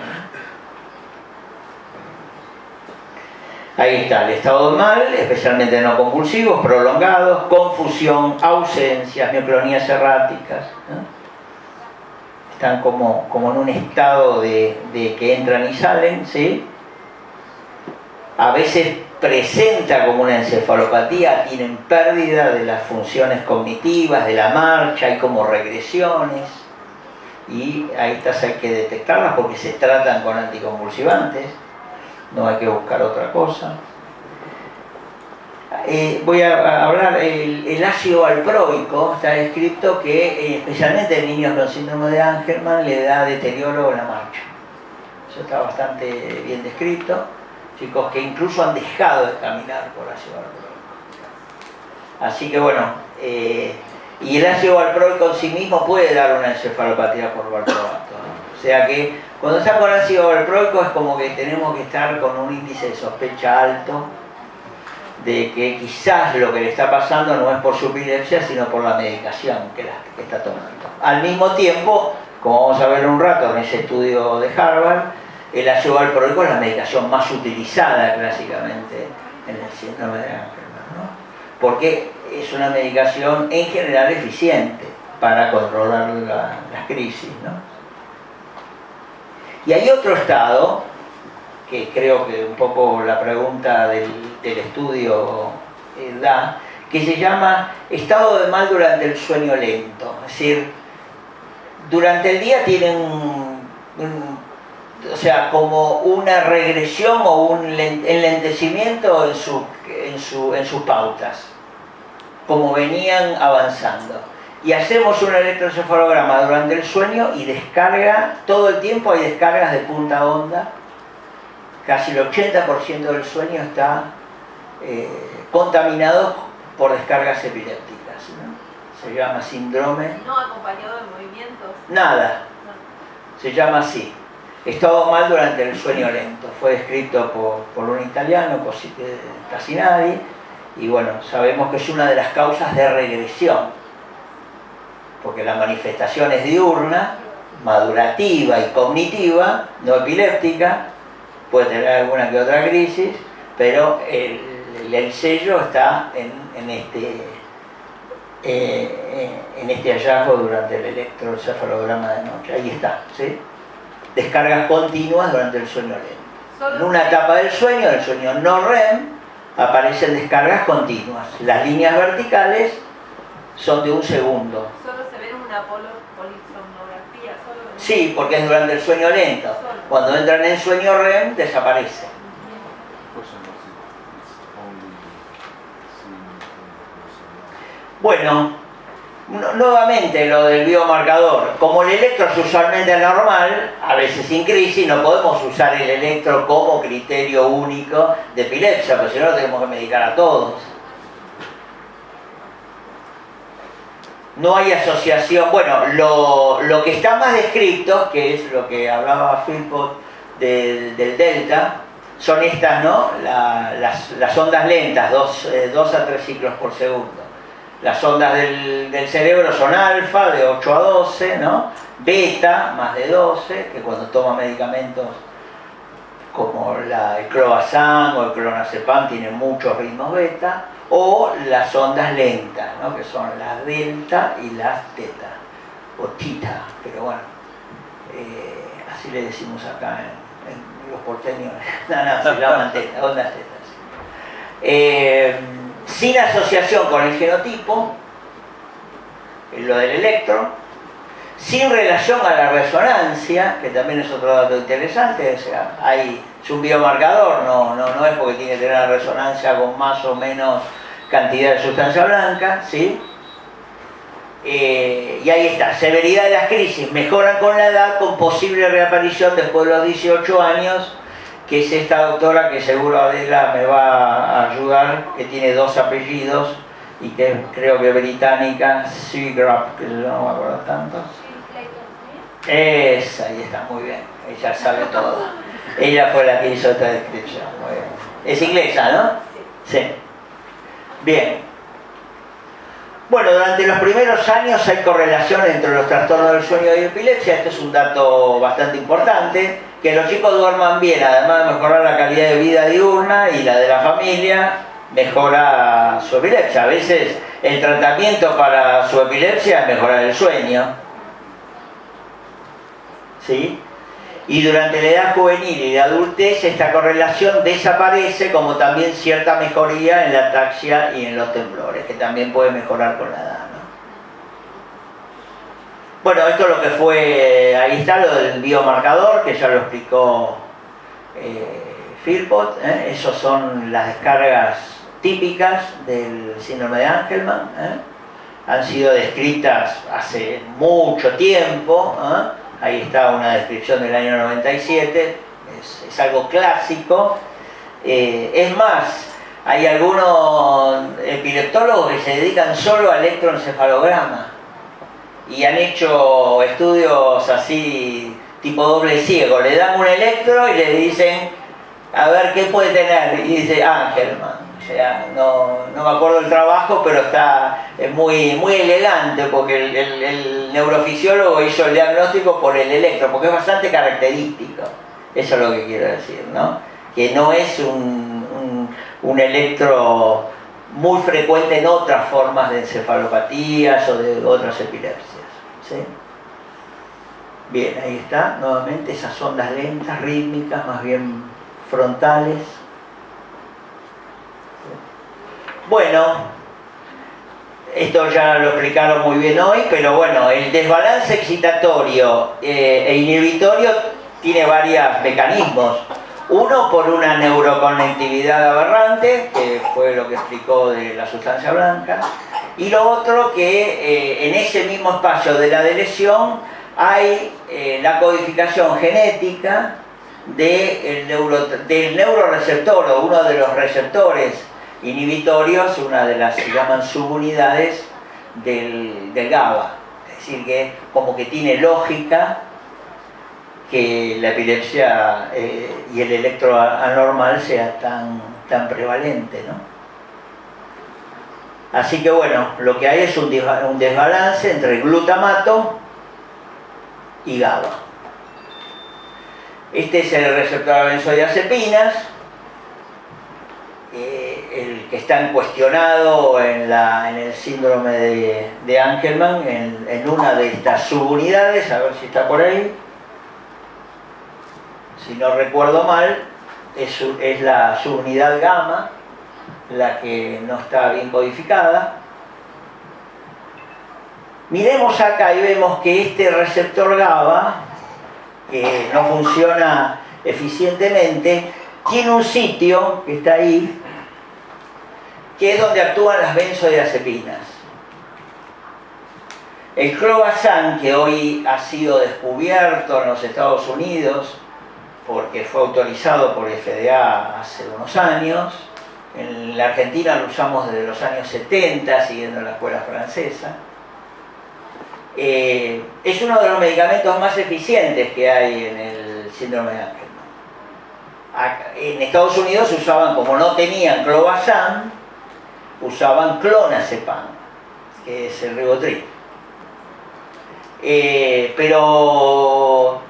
Ahí está el estado mal, especialmente no convulsivos, prolongados, confusión, ausencias, mioclonías erráticas, ¿no? Están como en un estado de que entran y salen, ¿sí? A veces presenta como una encefalopatía, tienen pérdida de las funciones cognitivas, de la marcha, hay como regresiones, y ahí hay que detectarlas porque se tratan con anticonvulsivantes. No hay que buscar otra cosa. Voy a hablar, el ácido valproico está descrito que especialmente en niños con síndrome de Angelman le da deterioro en la marcha. Eso está bastante bien descrito. Chicos que incluso han dejado de caminar por ácido valproico. Así que bueno, y el ácido valproico en sí mismo puede dar una encefalopatía por valproato, ¿no? O sea que cuando está con ácido valproico es como que tenemos que estar con un índice de sospecha alto de que quizás lo que le está pasando no es por su epilepsia, sino por la medicación que está tomando. Al mismo tiempo, como vamos a ver en un rato en ese estudio de Harvard, el ácido valproico es la medicación más utilizada clásicamente en el síndrome de Angelman, ¿no? Porque es una medicación en general eficiente para controlar las crisis, ¿no? Y hay otro estado, que creo que un poco la pregunta del estudio da, que se llama estado de mal durante el sueño lento. Es decir, durante el día tienen o sea, como una regresión o un enlentecimiento en sus pautas, como venían avanzando. Y hacemos un electroencefalograma durante el sueño y descarga, todo el tiempo hay descargas de punta onda. Casi el 80% del sueño está contaminado por descargas epilépticas, ¿no? Se llama síndrome. ¿No acompañado de movimientos? Nada. Se llama así. Estado mal durante el sueño lento. Fue descrito por un italiano, Tassinari, y bueno, sabemos que es una de las causas de regresión, porque la manifestación es diurna, madurativa y cognitiva, no epiléptica, puede tener alguna que otra crisis, pero el sello está en este hallazgo durante el electroencefalograma de noche. Ahí está, ¿sí? Descargas continuas durante el sueño lento. En una etapa del sueño no REM, aparecen descargas continuas. Las líneas verticales son de 1 segundo. ¿Solo se ve una polisomnografía? Sí, porque es durante el sueño lento. Cuando entran en sueño REM, desaparece. Bueno, nuevamente lo del biomarcador. Como el electro es usualmente normal, a veces sin crisis, no podemos usar el electro como criterio único de epilepsia, porque si no tenemos que medicar a todos. No hay asociación. Bueno, lo que está más descrito, que es lo que hablaba Philpott del delta, son estas, ¿no? Las ondas lentas, 2 a 3 ciclos por segundo. Las ondas del cerebro son alfa, de 8 a 12, ¿no? Beta, más de 12, que cuando toma medicamentos como el clobazam o el clonazepam tienen muchos ritmos beta, o las ondas lentas, ¿no? Que son las delta y las teta, o tita, pero bueno, así le decimos acá en los porteños, no, se llaman teta, ondas tetas. Sin asociación con el genotipo, lo del electro, sin relación a la resonancia, que también es otro dato interesante, o sea, es un biomarcador, no es porque tiene que tener una resonancia con más o menos cantidad de sustancia blanca, ¿sí? Y ahí está, severidad de las crisis, mejoran con la edad, con posible reaparición después de los 18 años, que es esta doctora que seguro Adela me va a ayudar, que tiene 2 apellidos y que creo que británica, Seagrave, que yo no me acuerdo tanto. Esa, ahí está, muy bien, ella sabe todo. Ella fue la que hizo esta descripción, muy bien. Es inglesa, ¿no? Sí. Bien. Bueno, durante los primeros años hay correlación entre los trastornos del sueño y la epilepsia. Esto es un dato bastante importante. Que los chicos duerman bien, además de mejorar la calidad de vida diurna y la de la familia, mejora su epilepsia. A veces el tratamiento para su epilepsia es mejorar el sueño, ¿sí? Y durante la edad juvenil y la adultez esta correlación desaparece, como también cierta mejoría en la ataxia y en los temblores, que también puede mejorar con la edad, ¿no? Bueno, esto es lo que fue, ahí está lo del biomarcador, que ya lo explicó Philpott, Esos son las descargas típicas del síndrome de Angelman, Han sido descritas hace mucho tiempo, Ahí está una descripción del año 97, es algo clásico. Es más, hay algunos epileptólogos que se dedican solo al electroencefalograma y han hecho estudios así, tipo doble ciego. Le dan un electro y le dicen, a ver qué puede tener, y dice Angelman. O sea, no me acuerdo el trabajo, pero es muy elegante, porque el neurofisiólogo hizo el diagnóstico por el electro, porque es bastante característico. Eso es lo que quiero decir, ¿no? Que no es un electro muy frecuente en otras formas de encefalopatías o de otras epilepsias, ¿sí? Bien, ahí está, nuevamente esas ondas lentas, rítmicas, más bien frontales. Bueno, esto ya lo explicaron muy bien hoy, pero bueno, el desbalance excitatorio e inhibitorio tiene varios mecanismos. Uno por una neuroconectividad aberrante, que fue lo que explicó de la sustancia blanca, y lo otro que en ese mismo espacio de la lesión hay la codificación genética del neuroreceptor, o uno de los receptores inhibitorios, una de las, se llaman subunidades del GABA. Es decir, que como que tiene lógica que la epilepsia y el electro anormal sea tan prevalente, ¿no? Así que bueno, lo que hay es un desbalance entre glutamato y GABA. Este es el receptor de benzodiazepinas, el que está cuestionado en el síndrome de Angelman, en una de estas subunidades, a ver si está por ahí. Si no recuerdo mal, es la subunidad gamma la que no está bien codificada. Miremos acá y vemos que este receptor GABA, que no funciona eficientemente, tiene un sitio que está ahí, que es donde actúan las benzodiazepinas. El clobazam, que hoy ha sido descubierto en los Estados Unidos, porque fue autorizado por FDA hace unos años, en la Argentina lo usamos desde los años 70, siguiendo la escuela francesa, es uno de los medicamentos más eficientes que hay en el síndrome de Angelman. En Estados Unidos se usaban, como no tenían clobazam, usaban clonazepam, que es el Rivotril. Pero,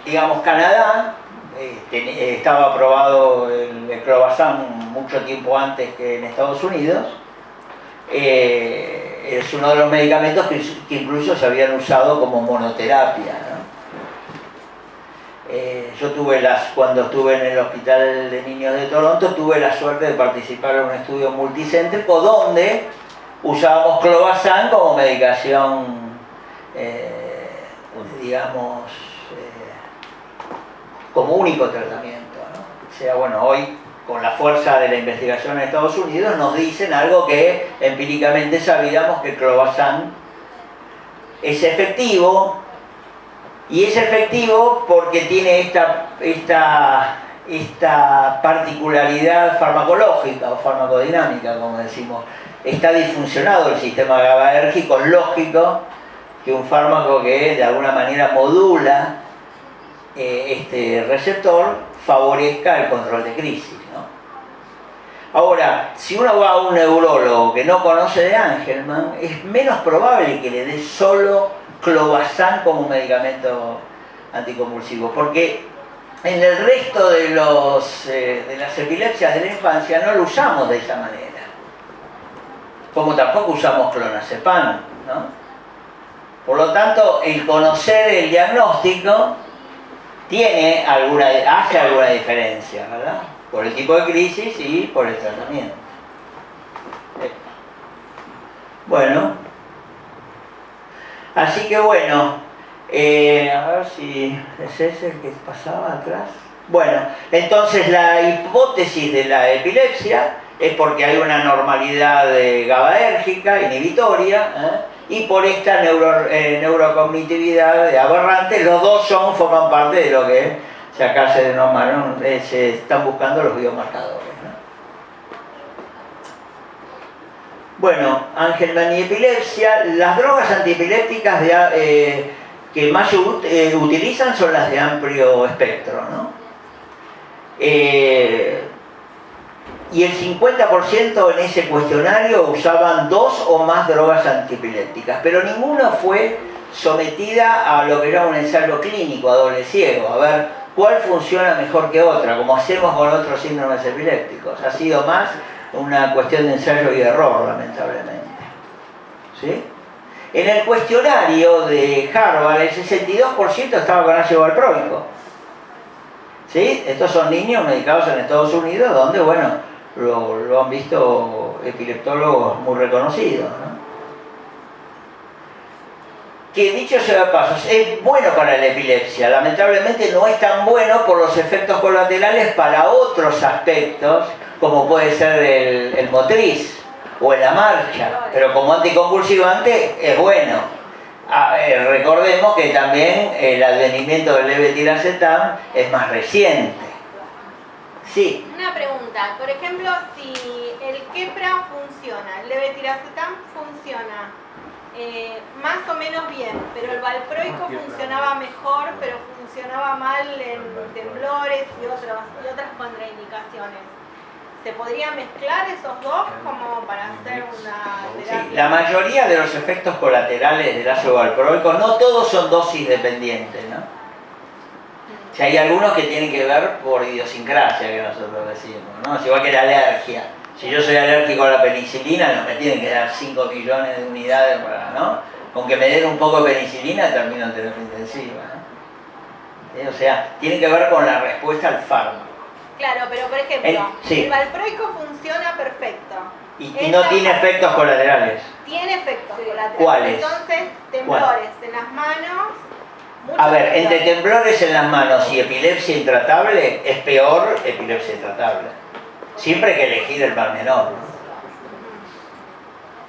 digamos, Canadá estaba aprobado el clobazam mucho tiempo antes que en Estados Unidos. Es uno de los medicamentos que incluso se habían usado como monoterapia, ¿no? Yo cuando estuve en el Hospital de Niños de Toronto, tuve la suerte de participar en un estudio multicéntrico donde usábamos clobazam como medicación, digamos, como único tratamiento, ¿no? O sea, bueno, hoy con la fuerza de la investigación en Estados Unidos nos dicen algo que empíricamente sabíamos, que el clobazam es efectivo, y es efectivo porque tiene esta particularidad farmacológica o farmacodinámica, como decimos. Está disfuncionado el sistema GABAérgico, es lógico que un fármaco que de alguna manera modula este receptor favorezca el control de crisis, ¿no? Ahora, si uno va a un neurólogo que no conoce de Angelman, es menos probable que le dé solo clobazam como medicamento anticonvulsivo, porque en el resto de las epilepsias de la infancia no lo usamos de esa manera, como tampoco usamos clonazepam, ¿no? Por lo tanto, el conocer el diagnóstico hace alguna diferencia, ¿verdad? Por el tipo de crisis y por el tratamiento. Bueno, así que bueno, a ver si es ese el que pasaba atrás. Bueno, entonces la hipótesis de la epilepsia es porque hay una normalidad GABAérgica, inhibitoria, y por esta neurocognitividad aberrante. Los dos forman parte de lo que acá se denominaron, se están buscando los biomarcadores, ¿no? Bueno, Angelman y epilepsia. Las drogas antiepilépticas que más se utilizan son las de amplio espectro, ¿no? y el 50% en ese cuestionario usaban 2 o más drogas antiepilépticas, pero ninguna fue sometida a lo que llama un ensayo clínico a doble ciego, a ver cuál funciona mejor que otra, como hacemos con otros síndromes epilépticos. Ha sido más una cuestión de ensayo y error, lamentablemente. ¿Sí? En el cuestionario de Harvard, el 62% estaba con ácido valproico. ¿Sí? Estos son niños medicados en Estados Unidos, donde, bueno, lo han visto epileptólogos muy reconocidos, ¿no? Que dicho sea de paso, es bueno para la epilepsia, lamentablemente no es tan bueno por los efectos colaterales para otros aspectos, como puede ser el motriz o en la marcha, pero como anticonvulsivante es bueno. Recordemos que también el advenimiento del levetiracetam es más reciente. Sí. Una pregunta, por ejemplo, si el Keppra funciona, el levetiracetam funciona más o menos bien, pero el valproico funcionaba mejor, pero funcionaba mal en temblores y otras contraindicaciones. ¿Se podría mezclar esos dos como para hacer una terapia? Sí, la mayoría de los efectos colaterales del ácido valproico, no todos son dosis dependientes, ¿no? O sea, hay algunos que tienen que ver por idiosincrasia, que nosotros decimos, ¿no? Es igual que la alergia. Si yo soy alérgico a la penicilina, no me tienen que dar 5 millones de unidades para, ¿no? Con que me den un poco de penicilina termino en terapia intensiva, ¿no? O sea, tiene que ver con la respuesta al fármaco. Claro, pero por ejemplo, sí. El valproico funciona perfecto. Y no tiene efectos colaterales. Tiene efectos colaterales. ¿Cuáles? Entonces, temblores en las manos. A ver, entre temblores en las manos y epilepsia intratable, es peor epilepsia intratable. Siempre hay que elegir el mal menor, ¿no?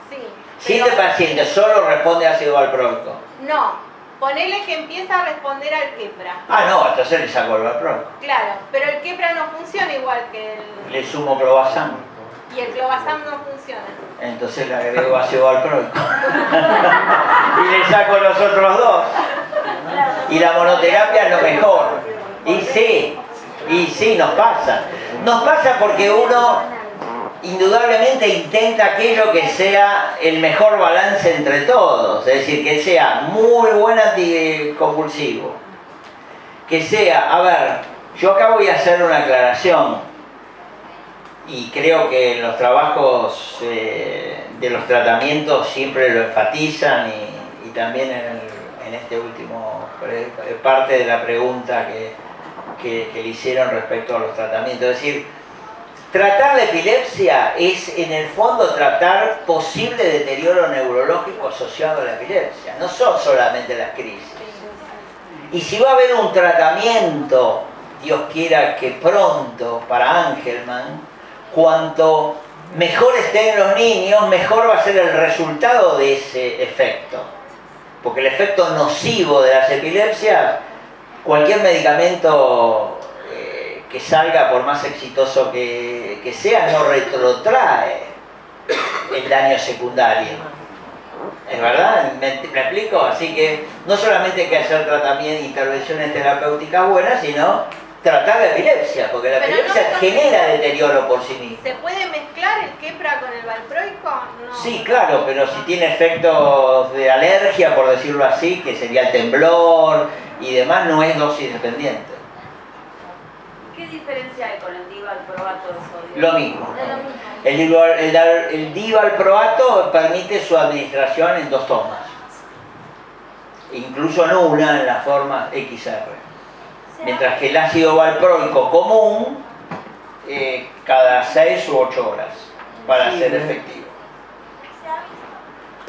Sí. Si este paciente solo responde a ácido valproico. No, ponele que empieza a responder al Keppra. Ah, no, entonces le saco el valproico. Claro, pero el Keppra no funciona igual que el... Le sumo clobazam. Y el clobazam no funciona. Entonces le agrego ácido valproico. Y le saco los otros dos. Y la monoterapia es lo mejor. Y sí, nos pasa. Nos pasa porque uno indudablemente intenta aquello que sea el mejor balance entre todos. Es decir, que sea muy buen anticonvulsivo. Que sea, a ver, yo acá voy a hacer una aclaración. Y creo que en los trabajos de los tratamientos siempre lo enfatizan y también en este último parte de la pregunta que le hicieron respecto a los tratamientos. Es decir, tratar la epilepsia es en el fondo tratar posible deterioro neurológico asociado a la epilepsia. No son solamente las crisis. Y si va a haber un tratamiento, Dios quiera que pronto, para Angelman, cuanto mejor estén los niños, mejor va a ser el resultado de ese efecto. Porque el efecto nocivo de las epilepsias, cualquier medicamento que salga, por más exitoso que sea, no retrotrae el daño secundario. ¿Es verdad? ¿Me explico? Así que no solamente hay que hacer tratamiento, intervenciones terapéuticas buenas, sino tratar la epilepsia, porque la epilepsia genera deterioro por sí misma. ¿Se puede mezclar el Keppra con el valproico? No. Sí, claro, pero si tiene efectos de alergia, por decirlo así, que sería el temblor y demás, no es dosis dependiente. ¿Qué diferencia hay con el divalproato de sodio? Lo mismo. Es lo mismo. El divalproato permite su administración en 2 tomas, incluso en una, en la forma XR. Mientras que el ácido valproico común, cada 6 u 8 horas, para ser efectivo.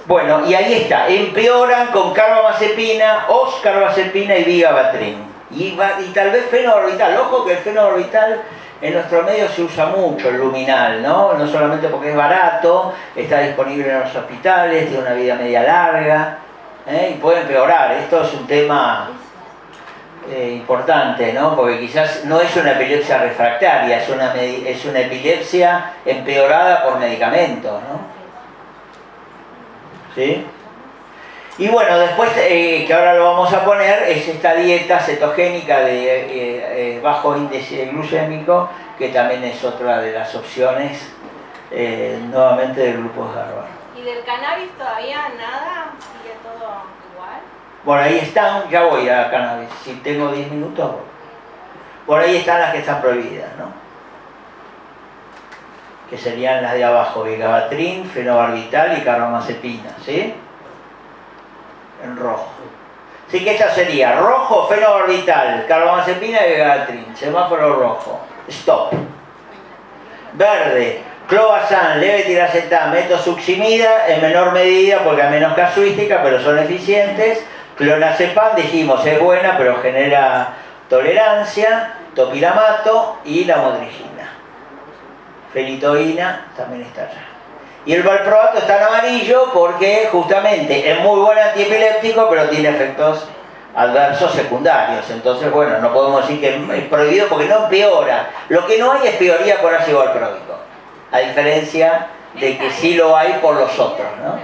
Bueno, y ahí está, empeoran con carbamazepina, oscarbazepina y vigabatrin. Y tal vez fenobarbital. Ojo que el fenobarbital en nuestro medio se usa mucho, el luminal, ¿no? No solamente porque es barato, está disponible en los hospitales, tiene una vida media larga, y puede empeorar. Esto es un tema importante, ¿no? Porque quizás no es una epilepsia refractaria, es una epilepsia empeorada por medicamentos, ¿no? ¿Sí? Y bueno, después, que ahora lo vamos a poner, es esta dieta cetogénica de bajo índice glucémico que también es otra de las opciones nuevamente del grupo Harvard. ¿Y del cannabis todavía nada? ¿Sigue todo igual? Bueno, ahí están, ya voy a cannabis, si tengo 10 minutos voy. Por ahí están las que están prohibidas, ¿no? Que serían las de abajo, vigabatrin, fenobarbital y carbamazepina, ¿sí? En rojo. Así que esta sería rojo, fenobarbital, carbamazepina y vigabatrin, semáforo rojo, stop. Verde, clobazam, levetiracetam, metosuximida, en menor medida porque hay menos casuística, pero son eficientes. Clonazepam, dijimos, es buena, pero genera tolerancia. Topiramato y la motrigina. Felitoína también está allá. Y el valproato está en amarillo porque justamente es muy buen antiepiléptico, pero tiene efectos adversos secundarios. Entonces, bueno, no podemos decir que es prohibido porque no empeora. Lo que no hay es peoría por ácido valproico, a diferencia de que sí lo hay por los otros, ¿no?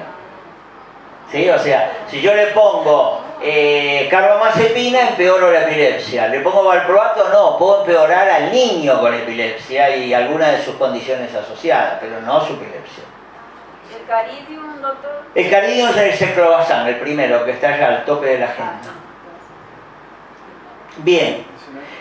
¿Sí? O sea, si yo le pongo carbamazepina, empeoro la epilepsia. Le pongo valproato, no, puedo empeorar al niño con epilepsia y algunas de sus condiciones asociadas, pero no su epilepsia. ¿El caridium, doctor? El caridium es el ceclobazam, el primero, que está allá al tope de la agenda. Bien,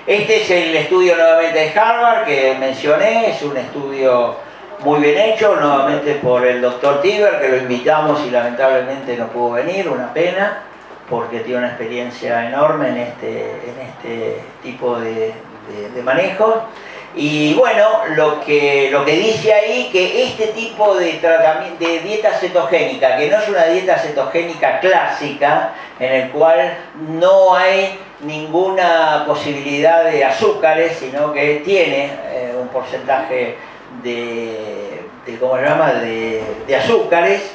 este es el estudio nuevamente de Harvard que mencioné, es un estudio muy bien hecho, nuevamente por el doctor Tiber, que lo invitamos y lamentablemente no pudo venir, una pena, porque tiene una experiencia enorme en este tipo de manejo. Y bueno, lo que dice ahí, que este tipo de tratamiento, de dieta cetogénica, que no es una dieta cetogénica clásica, en el cual no hay ninguna posibilidad de azúcares, sino que tiene un porcentaje ¿cómo se llama?, de azúcares,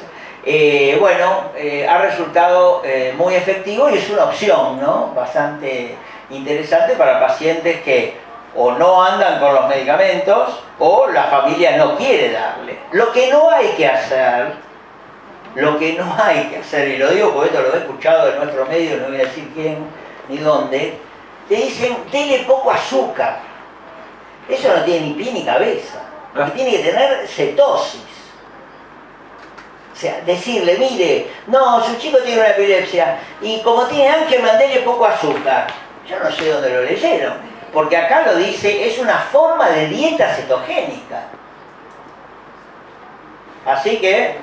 ha resultado muy efectivo y es una opción, ¿no?, bastante interesante para pacientes que o no andan con los medicamentos o la familia no quiere darle. Lo que no hay que hacer, y lo digo porque esto lo he escuchado de nuestro medio, no voy a decir quién ni dónde, te dicen, dele poco azúcar. Eso no tiene ni pie ni cabeza. Lo que tiene que tener cetosis. O sea, decirle, mire, no, su chico tiene una epilepsia y como tiene ángel, mandele poco azúcar. Yo no sé dónde lo leyeron, porque acá lo dice, es una forma de dieta cetogénica. Así que,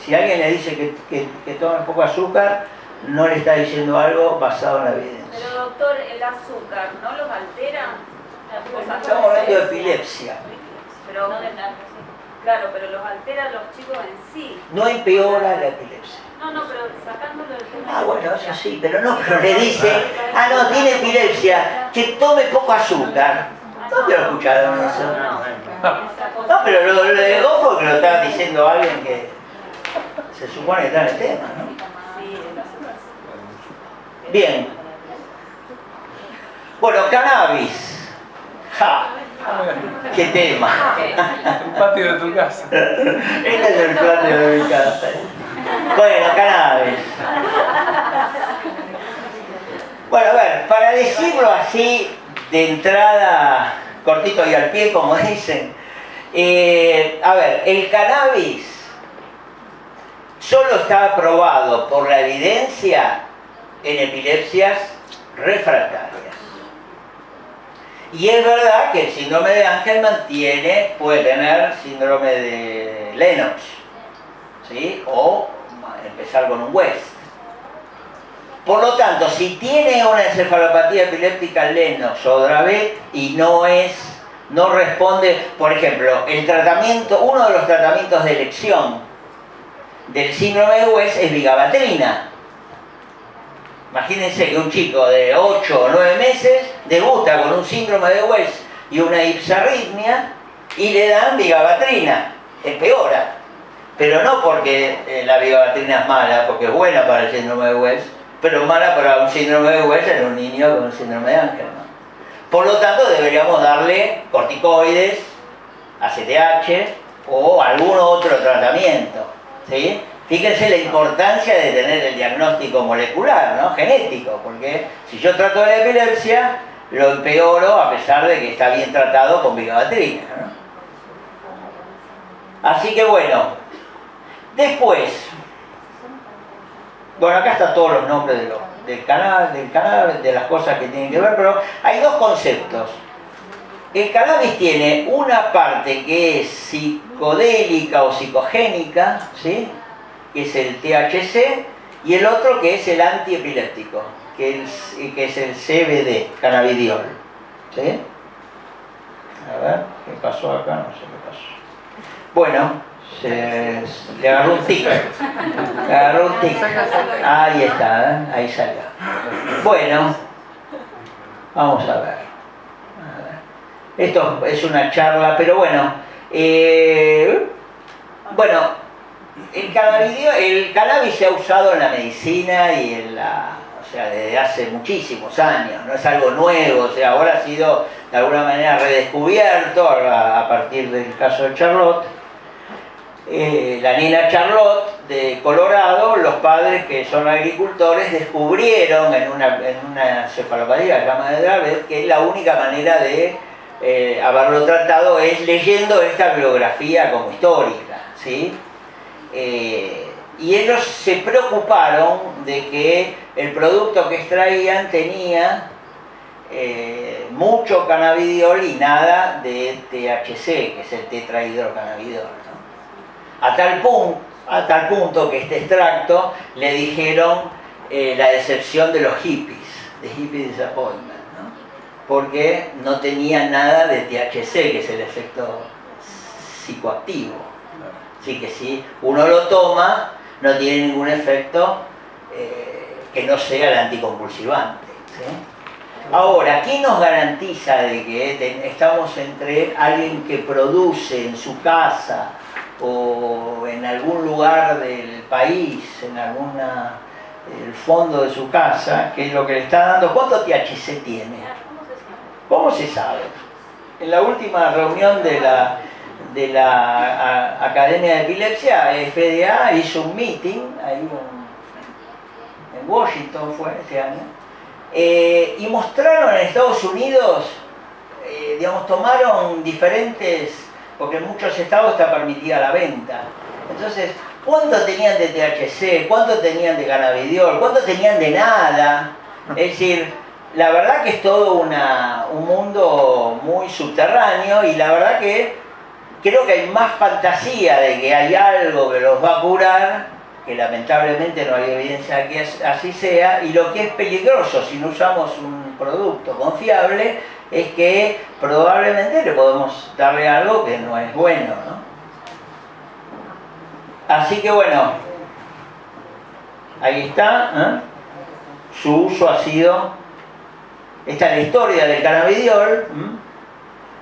si alguien le dice que tome poco azúcar, no le está diciendo algo basado en la evidencia. Pero doctor, el azúcar, ¿no los altera? Estamos hablando de epilepsia. Pero, claro, pero los altera los chicos en sí. No empeora la epilepsia. No, pero sacándolo del tema. Bueno, eso sí, pero le dice, no, tiene epilepsia, que tome poco azúcar. ¿Dónde lo escucharon eso? No, pero lo de ojo que lo estaba diciendo alguien que se supone que está en el tema, ¿no? Bien. Bueno, cannabis. ¡Ja! ¡Qué tema! El patio de tu casa. Este es el patio de mi casa. Bueno, cannabis. Bueno, a ver, para decirlo así, de entrada, cortito y al pie, como dicen, a ver, el cannabis solo está aprobado por la evidencia en epilepsias refractarias. Y es verdad que el síndrome de Angelman puede tener síndrome de Lennox, ¿sí? O empezar con un West. Por lo tanto, si tiene una encefalopatía epiléptica Lennox o Dravet y no responde, por ejemplo, uno de los tratamientos de elección del síndrome de West es vigabatrina. Imagínense que un chico de 8 o 9 meses debuta con un síndrome de West y una hipsarritmia y le dan vigabatrina, empeora. Pero no porque la vigabatrina es mala, porque es buena para el síndrome de West, pero mala para un síndrome de West en un niño con un síndrome de Angelman. Por lo tanto, deberíamos darle corticoides, ACTH o algún otro tratamiento, ¿sí? Fíjense la importancia de tener el diagnóstico molecular, ¿no? Genético, porque si yo trato de la epilepsia, lo empeoro a pesar de que está bien tratado con vigabatrina, ¿no? Así que bueno, después, bueno, acá están todos los nombres del cannabis, de las cosas que tienen que ver, pero hay dos conceptos. El cannabis tiene una parte que es psicodélica o psicogénica, ¿sí?, que es el THC, y el otro que es el antiepiléptico, que es el CBD, cannabidiol, ¿sí? A ver, ¿qué pasó acá? No sé qué pasó. Bueno, le agarró un tic. Le agarró un tic. Ahí está, ¿eh? Ahí salió. Bueno, vamos a ver. Esto es una charla, pero bueno. Bueno, el cannabis se ha usado en la medicina y o sea, desde hace muchísimos años, no es algo nuevo, o sea, ahora ha sido de alguna manera redescubierto a partir del caso de Charlotte. La nena Charlotte de Colorado, los padres que son agricultores descubrieron en una cefalopatía llama de Dravet que la única manera de haberlo tratado es leyendo esta bibliografía como histórica, ¿sí? Y ellos se preocuparon de que el producto que extraían tenía mucho cannabidiol y nada de THC, que es el tetrahidrocannabidiol, ¿no? A tal punto que este extracto le dijeron la decepción de los hippies, de hippie disappointment, ¿no? Porque no tenía nada de THC, que es el efecto psicoactivo. Así que si uno lo toma, no tiene ningún efecto que no sea el anticonvulsivante, ¿sí? Ahora, ¿quién nos garantiza de que estamos entre alguien que produce en su casa o en algún lugar del país, en el fondo de su casa, que es lo que le está dando? ¿Cuánto THC tiene? ¿Cómo se sabe? En la última reunión de la Academia de Epilepsia, FDA hizo un meeting ahí en Washington, fue este año, y mostraron en Estados Unidos, digamos, tomaron diferentes, porque en muchos estados está permitida la venta. Entonces, ¿cuánto tenían de THC? ¿Cuánto tenían de cannabidiol? ¿Cuánto tenían de nada? Es decir, la verdad que es todo un mundo muy subterráneo, y la verdad que creo que hay más fantasía de que hay algo que los va a curar, que lamentablemente no hay evidencia de que así sea, y lo que es peligroso si no usamos un producto confiable es que probablemente le podemos darle algo que no es bueno, ¿no? Así que bueno, ahí está, ¿eh? Su uso ha sido, esta es la historia del cannabidiol,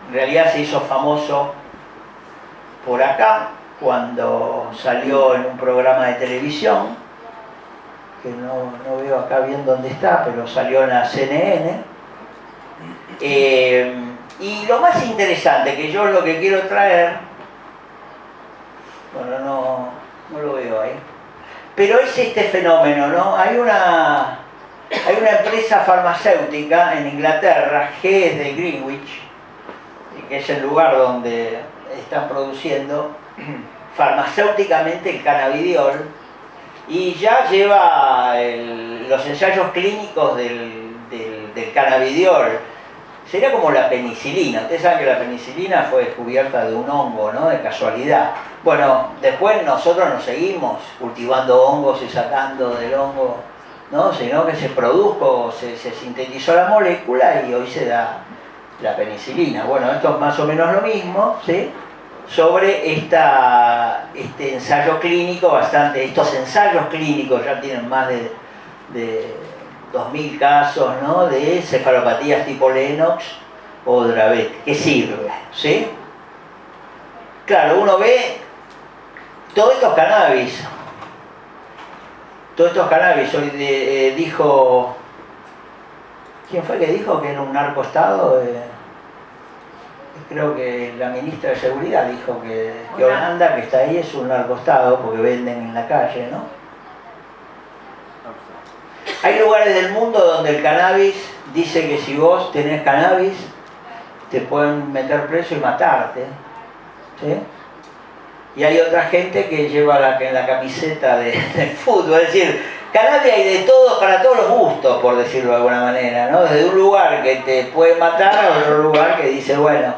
en realidad se hizo famoso por acá, cuando salió en un programa de televisión, que no veo acá bien dónde está, pero salió en la CNN. Y lo más interesante, que yo lo que quiero traer, bueno, no lo veo ahí, pero es este fenómeno, ¿no? Hay una empresa farmacéutica en Inglaterra, G es de Greenwich, que es el lugar donde están produciendo farmacéuticamente el cannabidiol, y ya lleva los ensayos clínicos del cannabidiol. Sería como la penicilina. Ustedes saben que la penicilina fue descubierta de un hongo, ¿no? De casualidad. Bueno, después nosotros no seguimos cultivando hongos y sacando del hongo, ¿no? Sino que se produjo, se sintetizó la molécula y hoy se da la penicilina. Bueno, esto es más o menos lo mismo, ¿sí? Sobre este ensayo clínico, estos ensayos clínicos ya tienen más de 2.000 casos, ¿no? De cefalopatías tipo Lennox o Dravet. ¿Qué sirve? ¿Sí? Claro, uno ve todos estos cannabis. Hoy dijo, ¿quién fue que dijo que era un narcoestado? Creo que la ministra de Seguridad dijo que Holanda, que está ahí, es un narcoestado porque venden en la calle, ¿no? Hay lugares del mundo donde el cannabis dice que si vos tenés cannabis, te pueden meter preso y matarte. ¿Sí? Y hay otra gente que lleva en la camiseta del fútbol, es decir, cannabis hay de todo, para todos los gustos, por decirlo de alguna manera, ¿no? Desde un lugar que te puede matar a otro lugar que dice, bueno,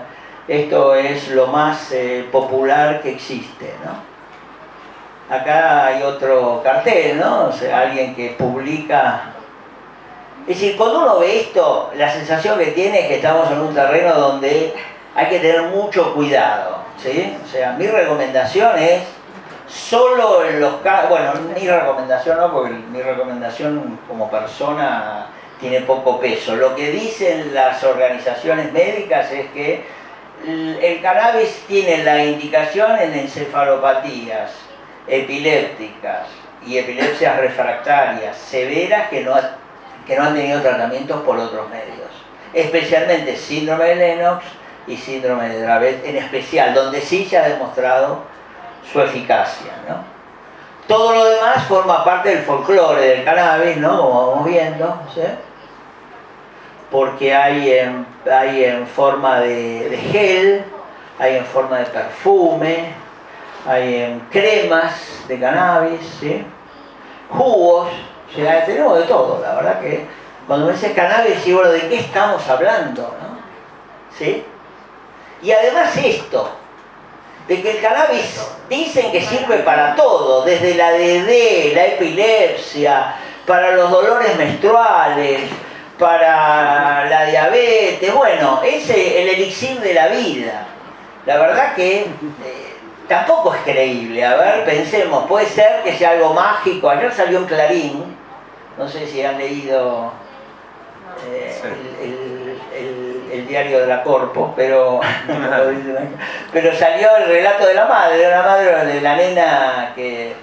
esto es lo más popular que existe, ¿no? Acá hay otro cartel, ¿no? O sea, alguien que publica. Es decir, cuando uno ve esto, la sensación que tiene es que estamos en un terreno donde hay que tener mucho cuidado, ¿sí? O sea, mi recomendación es solo en los casos, bueno, mi recomendación no, porque mi recomendación como persona tiene poco peso. Lo que dicen las organizaciones médicas es que el cannabis tiene la indicación en encefalopatías epilépticas y epilepsias refractarias severas que no han tenido tratamientos por otros medios, especialmente síndrome de Lennox y síndrome de Dravet en especial, donde sí se ha demostrado su eficacia, ¿no? Todo lo demás forma parte del folclore del cannabis, ¿no? Como vamos viendo, ¿sí? Porque hay en forma de gel, hay en forma de perfume, hay en cremas de cannabis, ¿sí? Jugos, o sea, tenemos de todo. La verdad que cuando me dices cannabis, digo, bueno, ¿de qué estamos hablando? ¿No? ¿Sí? Y además esto, de que el cannabis dicen que sirve para todo, desde la DD, la epilepsia, para los dolores menstruales, para la diabetes, bueno, es el elixir de la vida. La verdad que tampoco es creíble. A ver, pensemos, puede ser que sea algo mágico. Ayer salió en Clarín, no sé si han leído el diario de la Corpo, pero salió el relato de la madre de la nena que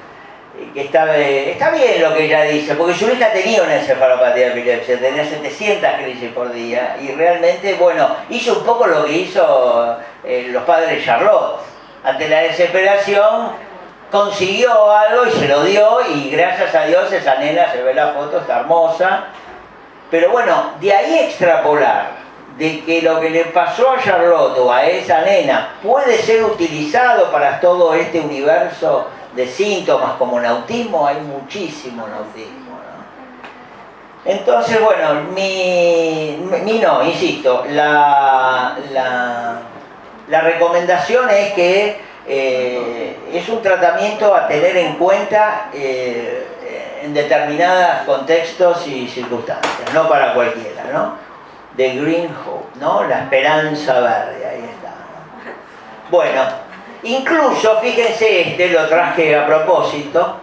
está bien lo que ella dice, porque su hija tenía una encefalopatía de epilepsia, tenía 700 crisis por día, y realmente, bueno, hizo un poco lo que hizo los padres de Charlotte. Ante la desesperación consiguió algo y se lo dio, y gracias a Dios esa nena, se ve la foto, está hermosa. Pero bueno, de ahí extrapolar de que lo que le pasó a Charlotte o a esa nena puede ser utilizado para todo este universo de síntomas como nautismo, hay muchísimo nautismo, ¿no? Entonces, bueno, no, insisto, la recomendación es que es un tratamiento a tener en cuenta en determinados contextos y circunstancias, no para cualquiera, ¿no? The Green Hope, ¿no? La esperanza verde, ahí está, ¿no? Bueno, incluso, fíjense, lo traje a propósito,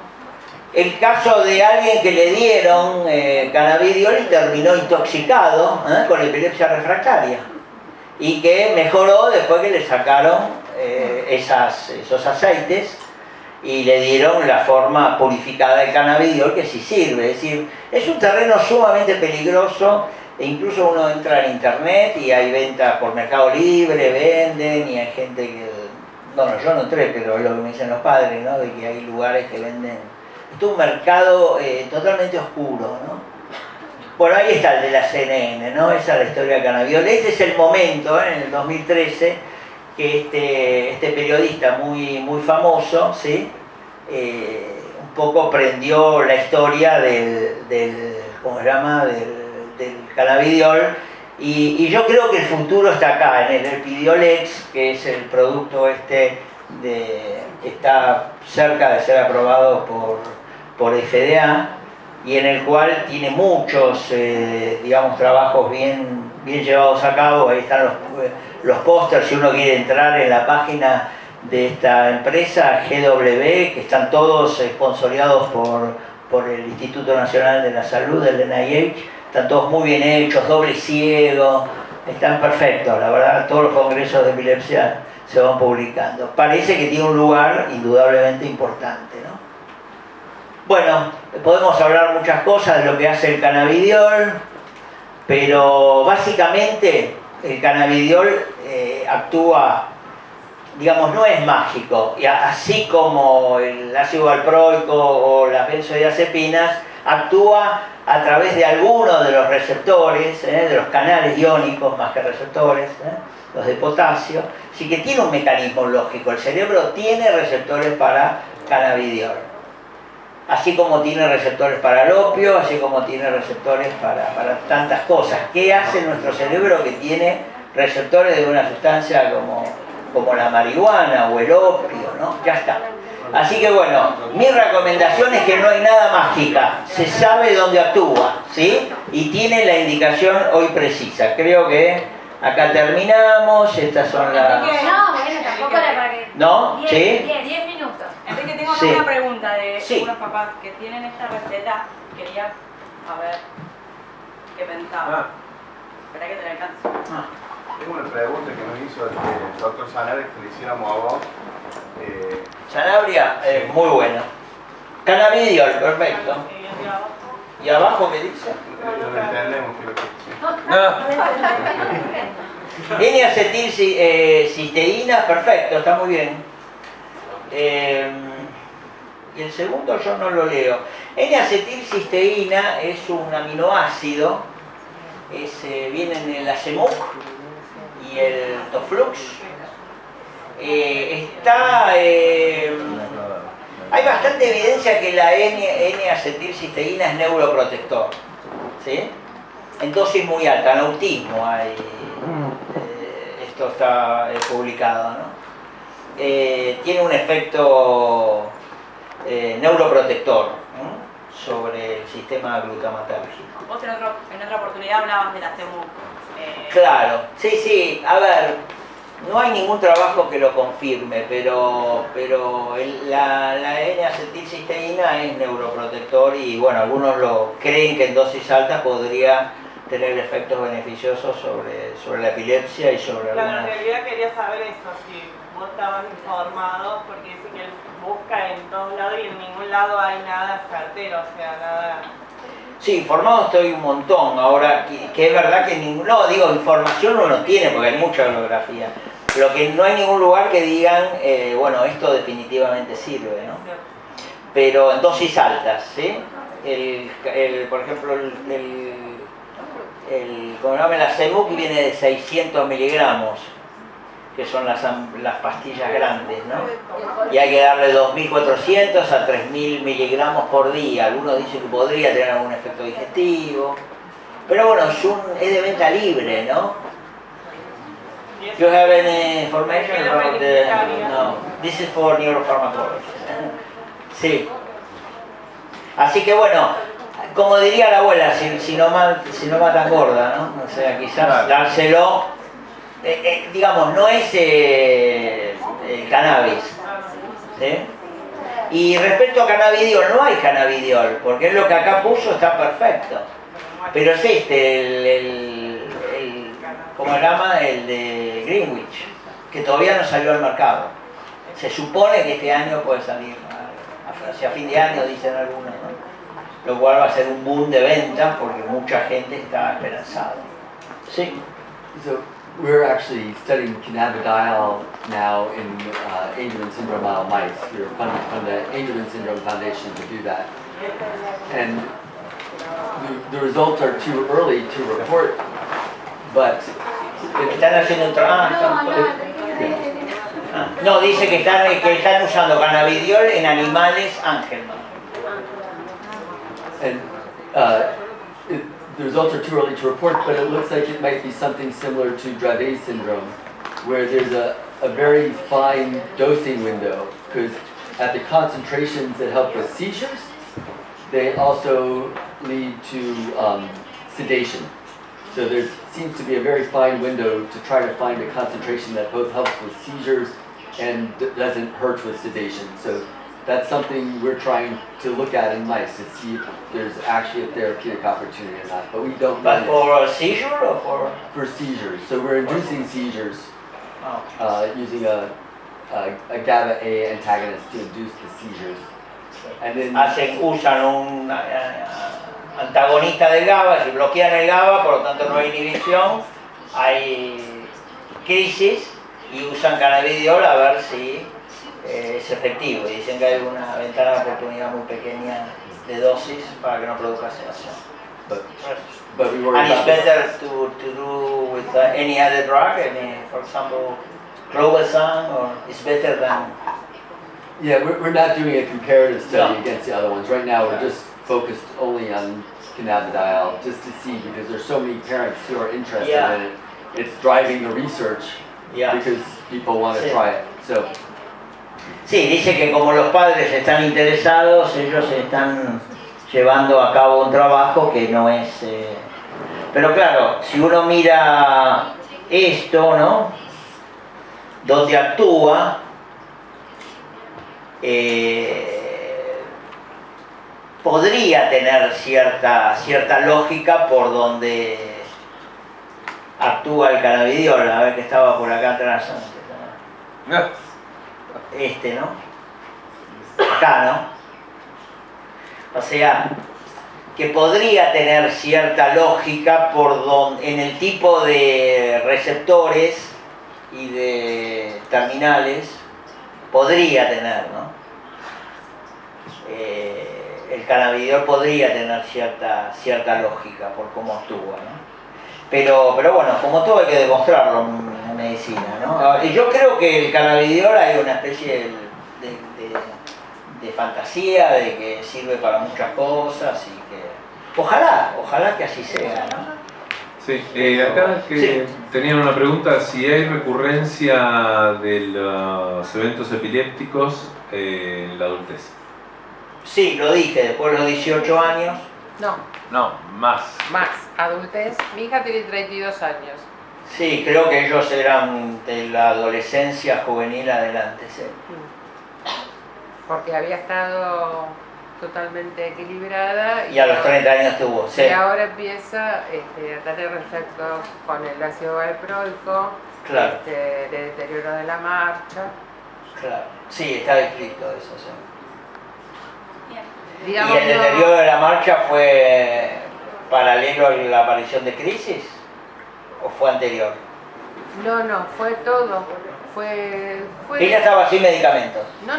el caso de alguien que le dieron cannabidiol y terminó intoxicado con epilepsia refractaria, y que mejoró después que le sacaron esos aceites y le dieron la forma purificada del cannabidiol, que sí sirve. Es decir, es un terreno sumamente peligroso, e incluso uno entra en internet y hay ventas por Mercado Libre, venden, y hay gente que... Bueno, yo no entré, pero es lo que me dicen los padres, ¿no? De que hay lugares que venden... Esto es un mercado totalmente oscuro, ¿no? Bueno, ahí está el de la CNN, ¿no? Esa es la historia del cannabidiol. Este es el momento, en el 2013, que este periodista muy famoso, ¿sí? Un poco prendió la historia del ¿cómo se llama? Del cannabidiol, y yo creo que el futuro está acá, en el Epidiolex, que es el producto que está cerca de ser aprobado por FDA, y en el cual tiene muchos, digamos, trabajos bien llevados a cabo. Ahí están los pósters, si uno quiere entrar en la página de esta empresa, GW, que están todos sponsoriados por el Instituto Nacional de la Salud, el NIH, están todos muy bien hechos, doble ciego, están perfectos, la verdad. Todos los congresos de epilepsia se van publicando. Parece que tiene un lugar indudablemente importante, ¿no? Bueno, podemos hablar muchas cosas de lo que hace el cannabidiol, pero básicamente el cannabidiol actúa, digamos, no es mágico, y así como el ácido valproico o las benzodiazepinas, actúa a través de algunos de los receptores, de los canales iónicos más que receptores, los de potasio, así que tiene un mecanismo lógico. El cerebro tiene receptores para cannabidiol, así como tiene receptores para el opio, así como tiene receptores para tantas cosas. ¿Qué hace nuestro cerebro que tiene receptores de una sustancia como la marihuana o el opio, ¿no? Ya está. Así que bueno, mi recomendación es que no hay nada mágica, se sabe dónde actúa, ¿sí? Y tiene la indicación hoy precisa. Creo que acá terminamos, estas son las... No, bueno, tampoco era para que... ¿No? ¿Sí? 10 minutos. Enrique, tengo Sí. una pregunta de Sí. unos papás que tienen esta receta. Quería saber qué pensaban. Espera que te la alcance. Tengo una pregunta que nos hizo el doctor Sanabria que le hiciéramos a vos. Sanabria, muy bueno. Cannabidiol, perfecto. ¿Y abajo qué dice? No entendemos qué es lo que... N-acetilcisteína, perfecto, está muy bien. Y el segundo yo no lo leo. N-acetilcisteína es un aminoácido, viene en el Acemuc y el Toflux. Hay bastante evidencia que la N-acetilcisteína es neuroprotector, ¿sí? En dosis muy alta, en autismo hay, esto está publicado, ¿no? Tiene un efecto neuroprotector, ¿no?, sobre el sistema glutamatérgico. Vos en otra oportunidad hablabas de la CEMU. Claro, sí, a ver, no hay ningún trabajo que lo confirme, pero la N-acetilcisteína es neuroprotector y bueno, algunos lo creen que en dosis altas podría tener efectos beneficiosos sobre la epilepsia y sobre Claro, algunas... en realidad quería saber eso, si vos estabas informado, porque dice que él busca en todos lados y en ningún lado hay nada certero, o sea, nada... Sí, informado estoy un montón. Ahora, que es verdad que no, digo, información uno tiene porque hay mucha bibliografía. Lo que no hay ningún lugar que digan, bueno, esto definitivamente sirve, ¿no? Pero en dosis altas, ¿sí? Por ejemplo, como llaman la Acemuc viene de 600 miligramos, que son las pastillas grandes, ¿no? Y hay que darle 2.400 a 3.000 miligramos por día. Algunos dicen que podría tener algún efecto digestivo. Pero bueno, es de venta libre, ¿no? You have any information about the... No, this is for neuropharmacology. Sí. Así que bueno, como diría la abuela, si no matan gorda, ¿no? O sea, quizás dárselo, digamos, no es el cannabis, ¿sí? Y respecto a cannabidiol, no hay cannabidiol, porque es lo que acá puso, está perfecto. Pero es ¿cómo se llama? El de Greenwich, que todavía no salió al mercado. Se supone que este año puede salir, hacia fin de año dicen algunos, ¿no? Lo cual va a ser un boom de ventas porque mucha gente está esperanzada. Sí. So we're actually studying cannabidiol now in Angelman syndrome mice. We're funded from the Angelman Syndrome Foundation to do that. And the results are too early to report, but están haciendo un trabajo. No, dice que están usando cannabidiol en animales Angelman. And the results are too early to report, but it looks like it might be something similar to Dravet syndrome, where there's a very fine dosing window, because at the concentrations that help with seizures, they also lead to sedation. So there seems to be a very fine window to try to find a concentration that both helps with seizures and doesn't hurt with sedation. So that's something we're trying to look at in mice to see if there's actually a therapeutic opportunity or not. But we don't know. But for a seizure or for? For seizures. So we're inducing seizures using a GABA A antagonist to induce the seizures. And then usan un antagonista del GABA, si bloquean el GABA, por lo tanto no hay inhibición, hay crisis y usan cannabidiol a ver si es efectivo. Y dicen que hay una ventana de oportunidad muy pequeña de dosis para que no produzca sedación. But we worry And it's about this. better to do with any other drug, for example, clobazam, or it's better than... Yeah, we're not doing a comparative study No. against the other ones. Right now, we're just focused only on cannabidiol, just to see, because there's so many parents who are interested Yeah. in it. It's driving the research Yeah. because people want to Sí. try it. So, Sí, dice que como los padres están interesados, ellos están llevando a cabo un trabajo que no es... Pero claro, si uno mira esto, ¿no? Donde actúa, podría tener cierta lógica por donde actúa el cannabidiol. A ver que estaba por acá atrás antes, ¿no? ¿no? Acá, ¿no? O sea, que podría tener cierta lógica en el tipo de receptores y de terminales, podría tener, ¿no? El cannabidiol podría tener cierta lógica por cómo actúa, ¿no? Pero bueno, como todo hay que demostrarlo en medicina, ¿no? Y yo creo que el cannabidiol hay una especie de fantasía, de que sirve para muchas cosas y que... Ojalá que así sea, ¿no? Sí, acá que Sí. tenían una pregunta, si hay recurrencia de los eventos epilépticos en la adultez. Sí, lo dije, después de los 18 años. No, más. Adultez. Mi hija tiene 32 años. Sí, creo que ellos eran de la adolescencia juvenil adelante, sí. Porque había estado totalmente equilibrada. Y a los 30 años tuvo, sí. Y ahora empieza a tener efectos con el ácido valproico, Claro. de deterioro de la marcha. Claro, sí, está escrito eso, sí. Digamos, ¿Y el deterioro de la marcha fue paralelo a la aparición de crisis? ¿O fue anterior? No, fue todo. Fue... Ella estaba sin medicamentos. No,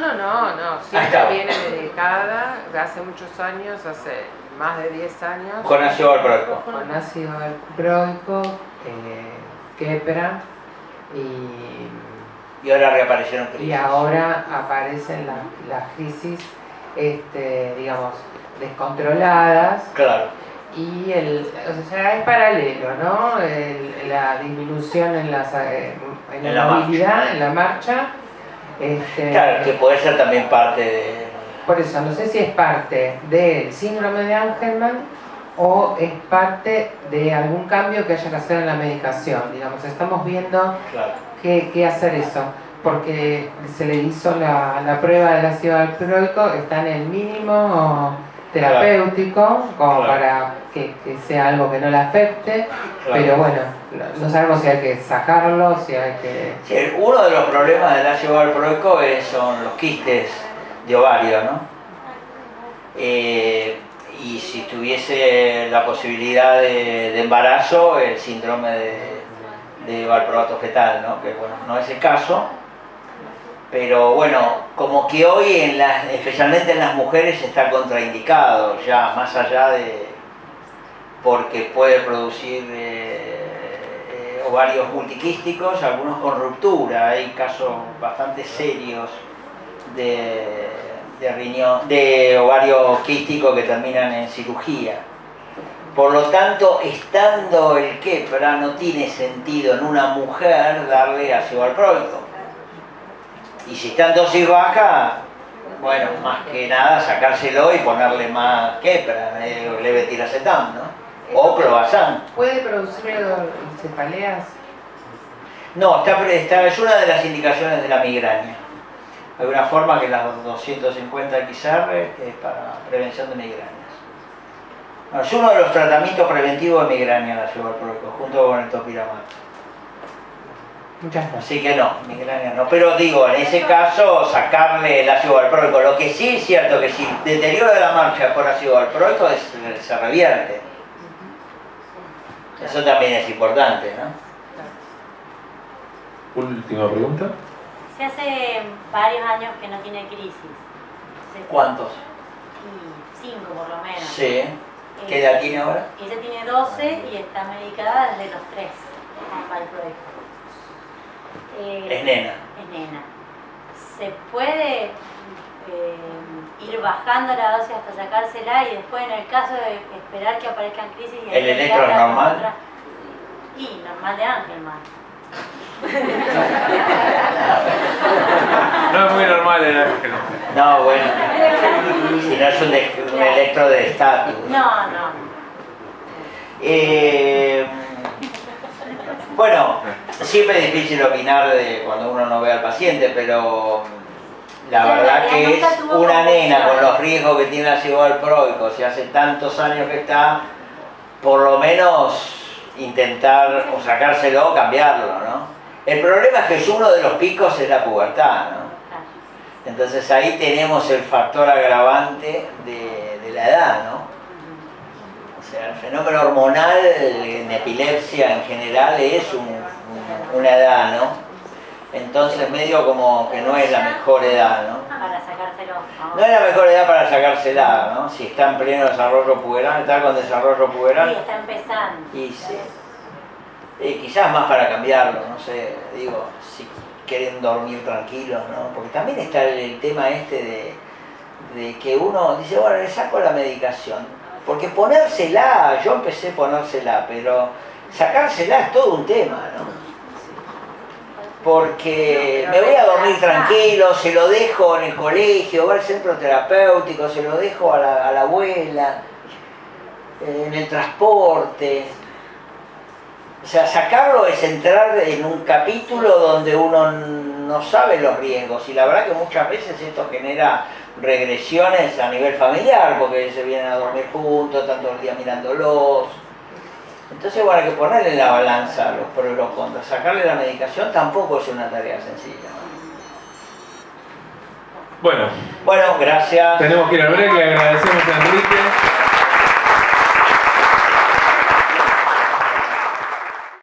siempre estaba. viene medicada, hace muchos años, hace más de 10 años. Con ácido valproico. Con ácido valproico, quepra Y ahora reaparecieron crisis. y ahora aparecen las crisis, digamos, descontroladas. Claro. Y o sea, es paralelo, ¿no? La disminución en la movilidad, en la marcha. Claro, que puede ser también parte de... Por eso, no sé si es parte del síndrome de Angelman o es parte de algún cambio que haya que hacer en la medicación. Digamos, estamos viendo Claro. qué hacer eso. Porque se le hizo la prueba del ácido valproico, está en el mínimo terapéutico, como Claro. para que sea algo que no le afecte, Claro. pero bueno, no sabemos si hay que sacarlo, si hay que... Sí, uno de los problemas del ácido valproico son los quistes de ovario, ¿no? Y si tuviese la posibilidad de embarazo, el síndrome de valproato fetal, ¿no? Que bueno, no es el caso. Pero bueno, como que hoy, especialmente en las mujeres, está contraindicado ya, más allá de... porque puede producir ovarios multiquísticos, algunos con ruptura. Hay casos bastante serios de ovario quístico que terminan en cirugía. Por lo tanto, estando el quepra, no tiene sentido en una mujer darle ácido valproico. Y si está en dosis baja, bueno, más que nada sacárselo y ponerle más quepra, levetiracetam, ¿no? O clobazam. ¿Puede producir cefaleas? No, es una de las indicaciones de la migraña. Hay una forma que las 250 XR que es para prevención de migrañas. No, es uno de los tratamientos preventivos de migraña el ácido valproico, junto con el topiramato. Muchas gracias. Así que no, migraña no. Pero digo, en ese caso, sacarle el ácido valproico. Lo que sí es cierto que si deterioro de la marcha por ácido valproico se revierte. Eso también es importante, ¿no? Última pregunta. Se hace varios años que no tiene crisis. ¿Cuántos? 25 por lo menos. Sí. ¿Qué edad tiene ahora? Ella tiene 12 y está medicada desde los 3 con valproico. Es nena. Es nena. Se puede ir bajando la dosis hasta sacársela y después en el caso de esperar que aparezcan crisis y ¿El electro es normal? Y normal de Angelman. No es muy normal el ángel. No, bueno. Si no es un electro de estatus. No. Bueno, siempre es difícil opinar de cuando uno no ve al paciente, pero la verdad que es una nena con los riesgos que tiene el ácido valproico, si hace tantos años que está, por lo menos intentar o sacárselo o cambiarlo, ¿no? El problema es que uno de los picos es la pubertad, ¿no? Entonces ahí tenemos el factor agravante de la edad, ¿no? O sea, el fenómeno hormonal en epilepsia en general es una edad, ¿no? Entonces medio como que no es la mejor edad, ¿no? Para sacárselo. No es la mejor edad para sacársela, ¿no? Si está en pleno desarrollo puberal, está con desarrollo puberal. Sí, está empezando. Y sí. Quizás más para cambiarlo, no sé, digo, si quieren dormir tranquilos, ¿no? Porque también está el tema este de que uno dice, bueno, le saco la medicación. Porque ponérsela, yo empecé a ponérsela, pero sacársela es todo un tema, ¿no? Porque me voy a dormir tranquilo, se lo dejo en el colegio, va al centro terapéutico, se lo dejo a la abuela, en el transporte. O sea, sacarlo es entrar en un capítulo donde uno no sabe los riesgos y la verdad que muchas veces esto genera regresiones a nivel familiar porque se vienen a dormir juntos, están todo el día mirándolos. Entonces, bueno, hay que ponerle en la balanza los pros y los contras. Sacarle la medicación tampoco es una tarea sencilla. Bueno, gracias. Tenemos que ir al break, le agradecemos a Enrique.